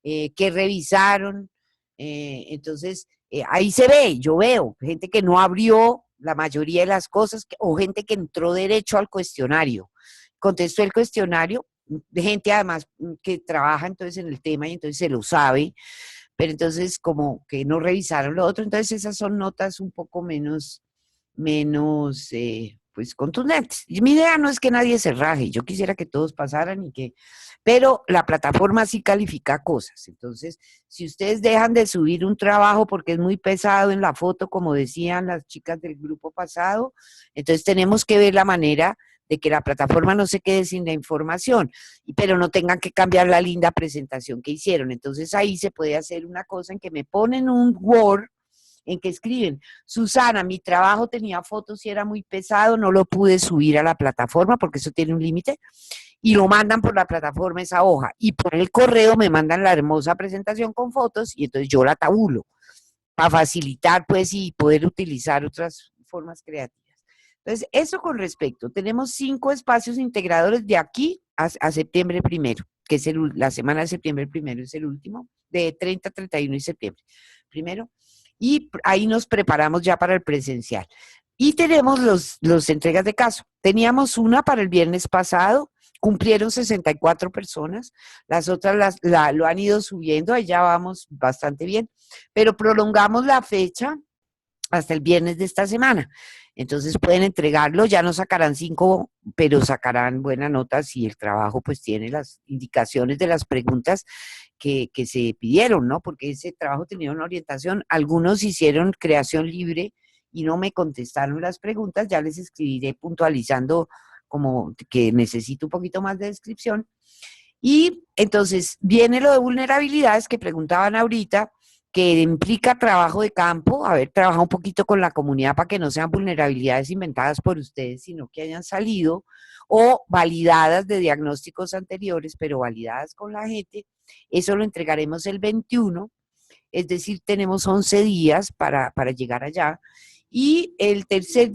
qué revisaron, entonces ahí se ve, yo veo gente que no abrió la mayoría de las cosas o gente que entró derecho al cuestionario, contestó el cuestionario, de gente además que trabaja entonces en el tema y entonces se lo sabe, pero entonces como que no revisaron lo otro, entonces esas son notas un poco menos pues contundentes. Y mi idea no es que nadie se raje, yo quisiera que todos pasaran pero la plataforma sí califica cosas, entonces si ustedes dejan de subir un trabajo porque es muy pesado en la foto, como decían las chicas del grupo pasado, entonces tenemos que ver la manera de que la plataforma no se quede sin la información, pero no tengan que cambiar la linda presentación que hicieron. Entonces ahí se puede hacer una cosa en que me ponen un Word en que escriben: Susana, mi trabajo tenía fotos y era muy pesado, no lo pude subir a la plataforma porque eso tiene un límite, y lo mandan por la plataforma esa hoja, y por el correo me mandan la hermosa presentación con fotos, y entonces yo la tabulo para facilitar, pues, y poder utilizar otras formas creativas. Entonces, eso con respecto. Tenemos 5 espacios integradores de aquí a septiembre 1, que es la semana de septiembre 1, es el último, de 30 a 31 de septiembre 1, y ahí nos preparamos ya para el presencial. Y tenemos los entregas de caso. Teníamos una para el viernes pasado, cumplieron 64 personas, las otras lo han ido subiendo, ahí ya vamos bastante bien, pero prolongamos la fecha hasta el viernes de esta semana. Entonces pueden entregarlo, ya no sacarán 5, pero sacarán buena nota si el trabajo pues tiene las indicaciones de las preguntas que se pidieron, ¿no? Porque ese trabajo tenía una orientación, algunos hicieron creación libre y no me contestaron las preguntas, ya les escribiré puntualizando como que necesito un poquito más de descripción. Y entonces viene lo de vulnerabilidades que preguntaban ahorita, que implica trabajo de campo, haber trabajado un poquito con la comunidad para que no sean vulnerabilidades inventadas por ustedes, sino que hayan salido o validadas de diagnósticos anteriores, pero validadas con la gente. Eso lo entregaremos el 21, es decir, tenemos 11 días para llegar allá. Y el tercer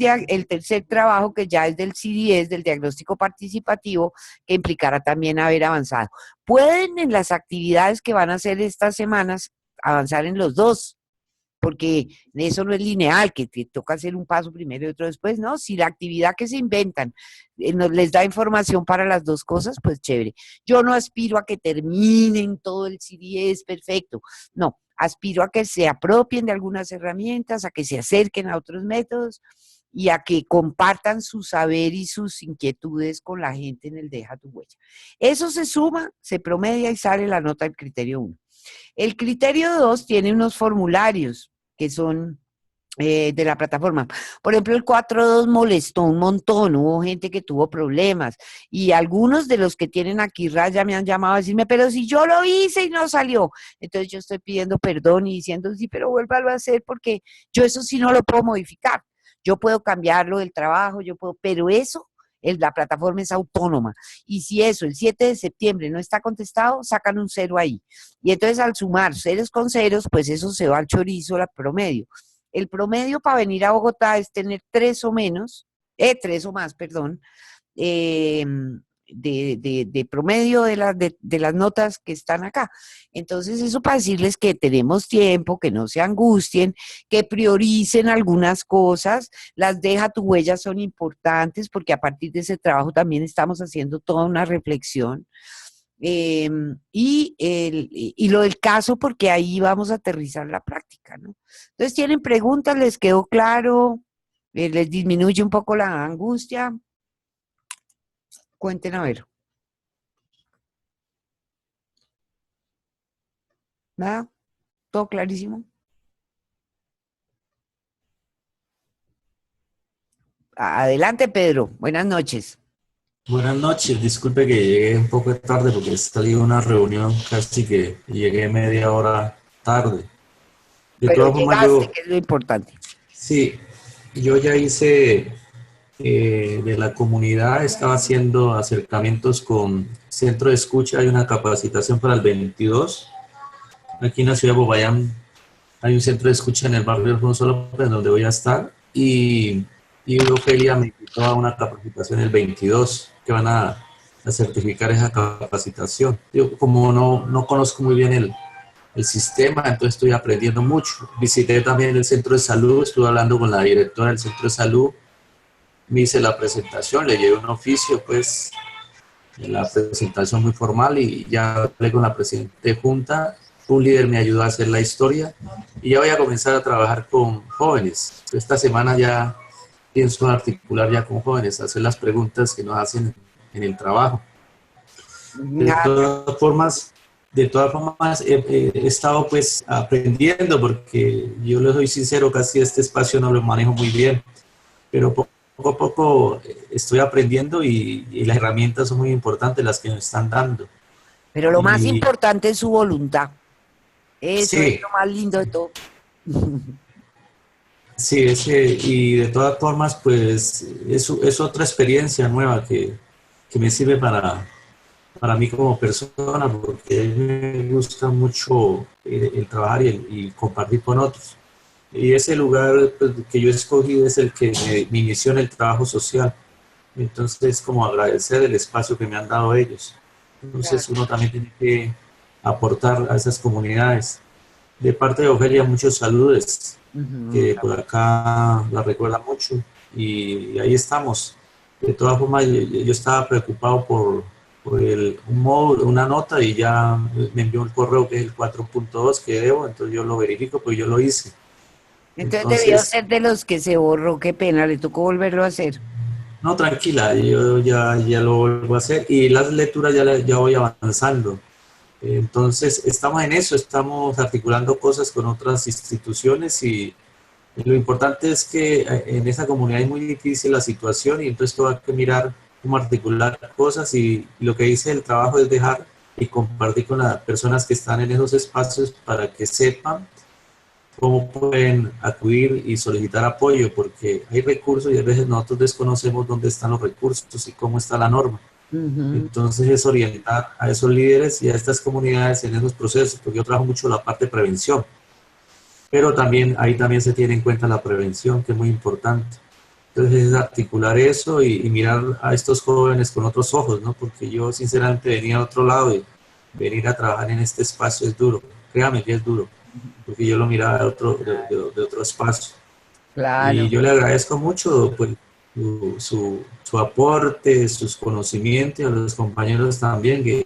trabajo, que ya es del CDS, del diagnóstico participativo, que implicará también haber avanzado. Pueden en las actividades que van a hacer estas semanas avanzar en los 2, porque eso no es lineal, que te toca hacer un paso primero y otro después, ¿no? Si la actividad que se inventan les da información para las 2 cosas, pues chévere. Yo no aspiro a que terminen todo el CDS perfecto, no, aspiro a que se apropien de algunas herramientas, a que se acerquen a otros métodos y a que compartan su saber y sus inquietudes con la gente en el Deja tu Huella. Eso se suma, se promedia y sale la nota del criterio 1. El criterio 2 tiene unos formularios que son de la plataforma. Por ejemplo, el 4.2 molestó un montón, hubo gente que tuvo problemas y algunos de los que tienen aquí raya me han llamado a decirme, pero si yo lo hice y no salió. Entonces yo estoy pidiendo perdón y diciendo, sí, pero vuélvalo a hacer porque yo eso sí no lo puedo modificar. Yo puedo cambiarlo del trabajo, pero eso, la plataforma es autónoma. Y si eso, el 7 de septiembre no está contestado, sacan un 0 ahí. Y entonces al sumar ceros con ceros, pues eso se va al chorizo, al promedio. El promedio para venir a Bogotá es tener 3 o más, de promedio de las notas que están acá. Entonces eso para decirles que tenemos tiempo, que no se angustien, que prioricen algunas cosas. Las Deja tu Huella son importantes porque a partir de ese trabajo también estamos haciendo toda una reflexión. Y lo del caso, porque ahí vamos a aterrizar la práctica, ¿no? Entonces, ¿tienen preguntas? ¿Les quedó claro? ¿Les disminuye un poco la angustia? Cuenten a ver. ¿Nada? ¿Todo clarísimo? Adelante, Pedro. Buenas noches. Buenas noches, disculpe que llegué un poco tarde porque salí de una reunión, casi que llegué media hora tarde. De Pero todas formas, llegaste, que es lo importante. sí, yo ya hice de la comunidad, estaba haciendo acercamientos con Centro de Escucha, hay una capacitación para el 22. Aquí en la ciudad de Popayán hay un centro de escucha en el barrio Alfonso López, donde voy a estar, y Ofelia me invitó a una capacitación el 22, que van a certificar esa capacitación. Yo como no conozco muy bien el sistema, entonces estoy aprendiendo mucho. Visité también el centro de salud, estuve hablando con la directora del centro de salud, me hice la presentación, le llevé un oficio, pues, la presentación muy formal y ya hablé con la presidenta de junta, un líder me ayudó a hacer la historia y ya voy a comenzar a trabajar con jóvenes. Esta semana ya pienso articular ya con jóvenes, hacer las preguntas que nos hacen en el trabajo. De todas formas, he estado pues aprendiendo porque yo les soy sincero, casi este espacio no lo manejo muy bien, pero poco poco a poco estoy aprendiendo y las herramientas son muy importantes las que nos están dando. Pero lo más Y importante es su voluntad. Eso es sí, lo más lindo de todo. sí, y de todas formas, pues es otra experiencia nueva que me sirve para mí como persona, porque a mí me gusta mucho el trabajar y compartir con otros. Y ese lugar pues, que yo escogí es el que me inició en el trabajo social. Entonces, como agradecer el espacio que me han dado ellos. Entonces, uno también tiene que aportar a esas comunidades. De parte de Ofelia, muchos saludos, que por acá la recuerda mucho. Y ahí estamos. De todas formas, yo estaba preocupado por un módulo, una nota, y ya me envió el correo que es el 4.2 que debo, entonces yo lo verifico, pues yo lo hice. Entonces debió Entonces, ser de los que se borró, qué pena, le tocó volverlo a hacer. no, tranquila, yo ya lo vuelvo a hacer y las lecturas ya voy avanzando. Entonces, estamos en eso, estamos articulando cosas con otras instituciones y lo importante es que en esa comunidad es muy difícil la situación y entonces todo hay que mirar cómo articular cosas y lo que dice el trabajo es dejar y compartir con las personas que están en esos espacios para que sepan cómo pueden acudir y solicitar apoyo, porque hay recursos y a veces nosotros desconocemos dónde están los recursos y cómo está la norma. Entonces es orientar a esos líderes y a estas comunidades en esos procesos, porque yo trabajo mucho la parte de prevención, pero también ahí también se tiene en cuenta la prevención, que es muy importante. Entonces es articular eso y mirar a estos jóvenes con otros ojos, ¿no? Porque yo sinceramente venía a otro lado y venir a trabajar en este espacio es duro, créame que es duro, porque yo lo miraba de otro espacio. Y Claro. yo le agradezco mucho pues, su aporte, sus conocimientos, a los compañeros también que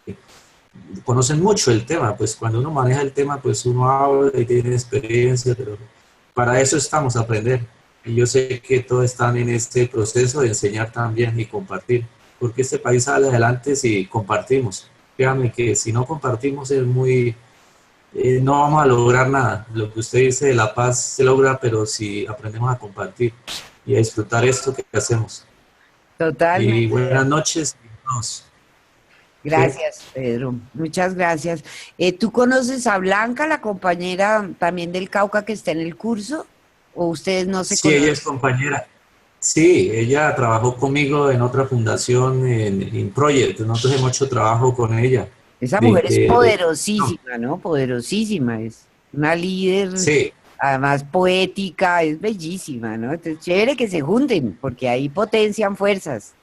conocen mucho el tema, pues cuando uno maneja el tema, pues uno habla y tiene experiencia, pero para eso estamos, a aprender. Y yo sé que todos están en este proceso de enseñar también y compartir, porque este país sale adelante si compartimos. Créanme que si no compartimos es muy, no vamos a lograr nada. Lo que usted dice de la paz se logra, pero si aprendemos a compartir y a disfrutar esto que hacemos. Y Totalmente. buenas noches a todos. Gracias, Pedro. Muchas gracias. ¿Tú conoces a Blanca, la compañera también del Cauca que está en el curso? ¿O ustedes no se Sí, ella es conocen? compañera. Sí, ella trabajó conmigo en otra fundación, en Project. Nosotros hemos hecho trabajo con ella. Esa De, mujer es de- no, poderosísima, ¿no? Poderosísima. Es una líder, sí, además poética, es bellísima, ¿no? Entonces, chévere que se junten, porque ahí potencian fuerzas.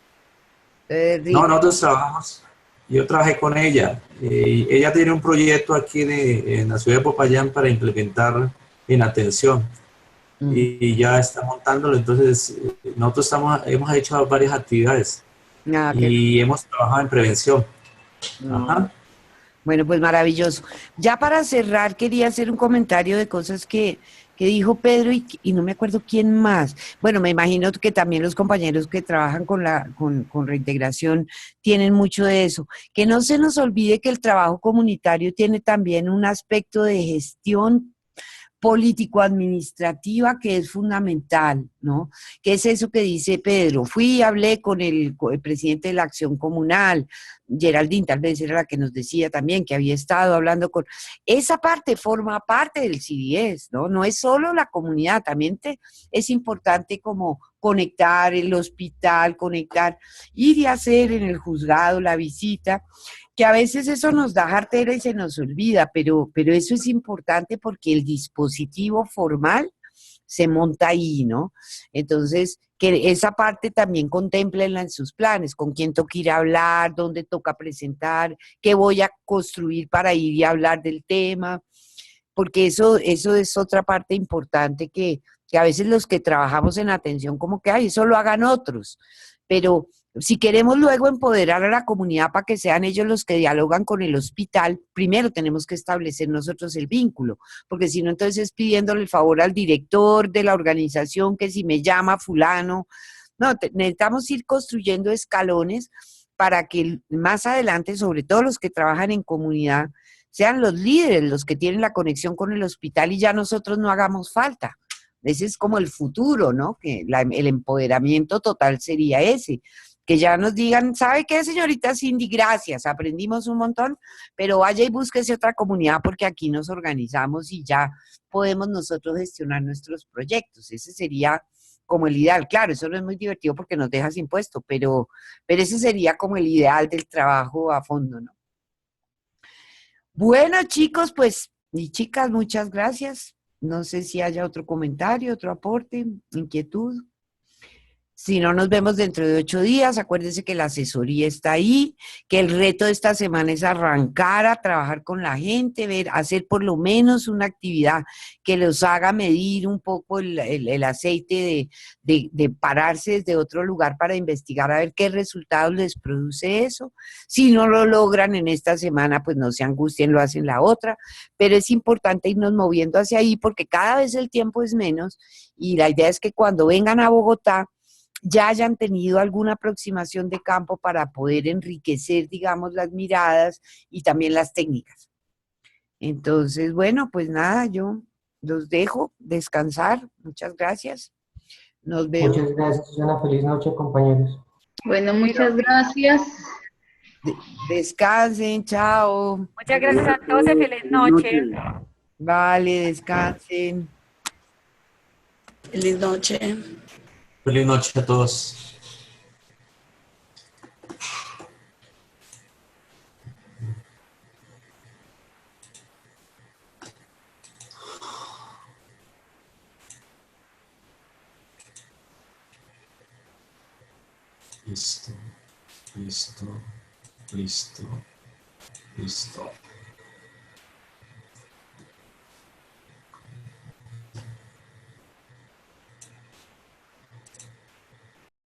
no, Rico. nosotros trabajamos. Yo trabajé con ella. Ella tiene un proyecto aquí en la ciudad de Popayán para implementar en atención. Y ya está montándolo. Entonces, nosotros hemos hecho varias actividades Ah, qué y hemos trabajado en prevención. no. Ajá. Bueno, pues maravilloso. Ya para cerrar, quería hacer un comentario de cosas que dijo Pedro y no me acuerdo quién más. Bueno, me imagino que también los compañeros que trabajan con reintegración tienen mucho de eso. Que no se nos olvide que el trabajo comunitario tiene también un aspecto de gestión político-administrativa que es fundamental, ¿no? ¿Qué es eso que dice Pedro? Fui y hablé con el presidente de la Acción Comunal, Geraldine tal vez era la que nos decía también que había estado hablando con... Esa parte forma parte del CDS, ¿no? No es solo la comunidad, también es importante como conectar el hospital, conectar, ir y hacer en el juzgado la visita, que a veces eso nos da jartera y se nos olvida, pero eso es importante porque el dispositivo formal se monta ahí, ¿no? Entonces, que esa parte también contemplenla en sus planes, con quién toca ir a hablar, dónde toca presentar, qué voy a construir para ir y hablar del tema, porque eso es otra parte importante que a veces los que trabajamos en atención como que, ay, eso lo hagan otros, pero si queremos luego empoderar a la comunidad para que sean ellos los que dialogan con el hospital, primero tenemos que establecer nosotros el vínculo, porque si no, entonces pidiéndole el favor al director de la organización que si me llama fulano, no, necesitamos ir construyendo escalones para que más adelante, sobre todo los que trabajan en comunidad, sean los líderes los que tienen la conexión con el hospital y ya nosotros no hagamos falta, Ese es como el futuro, ¿no? Que el empoderamiento total sería ese. Que ya nos digan, ¿sabe qué, señorita Cindy? Gracias, aprendimos un montón, pero vaya y búsquese otra comunidad porque aquí nos organizamos y ya podemos nosotros gestionar nuestros proyectos. Ese sería como el ideal. Claro, eso no es muy divertido porque nos deja sin puesto, pero ese sería como el ideal del trabajo a fondo, ¿no? Bueno, chicos, pues, y chicas, muchas gracias. No sé si haya otro comentario, otro aporte, inquietud. Si no, nos vemos dentro de 8 días. Acuérdense que la asesoría está ahí, que el reto de esta semana es arrancar a trabajar con la gente, hacer por lo menos una actividad que los haga medir un poco el aceite de pararse desde otro lugar para investigar a ver qué resultados les produce eso. Si no lo logran en esta semana, pues no se angustien, lo hacen la otra, pero es importante irnos moviendo hacia ahí porque cada vez el tiempo es menos y la idea es que cuando vengan a Bogotá, ya hayan tenido alguna aproximación de campo para poder enriquecer, digamos, las miradas y también las técnicas. Entonces, bueno, pues nada, yo los dejo descansar. Muchas gracias. Nos vemos. Muchas gracias, una feliz noche, compañeros. Bueno, muchas gracias. Descansen, chao. Muchas gracias a todos y feliz noche. Vale, descansen. Feliz noche. Feliz noche a todos. Listo, listo, listo, listo.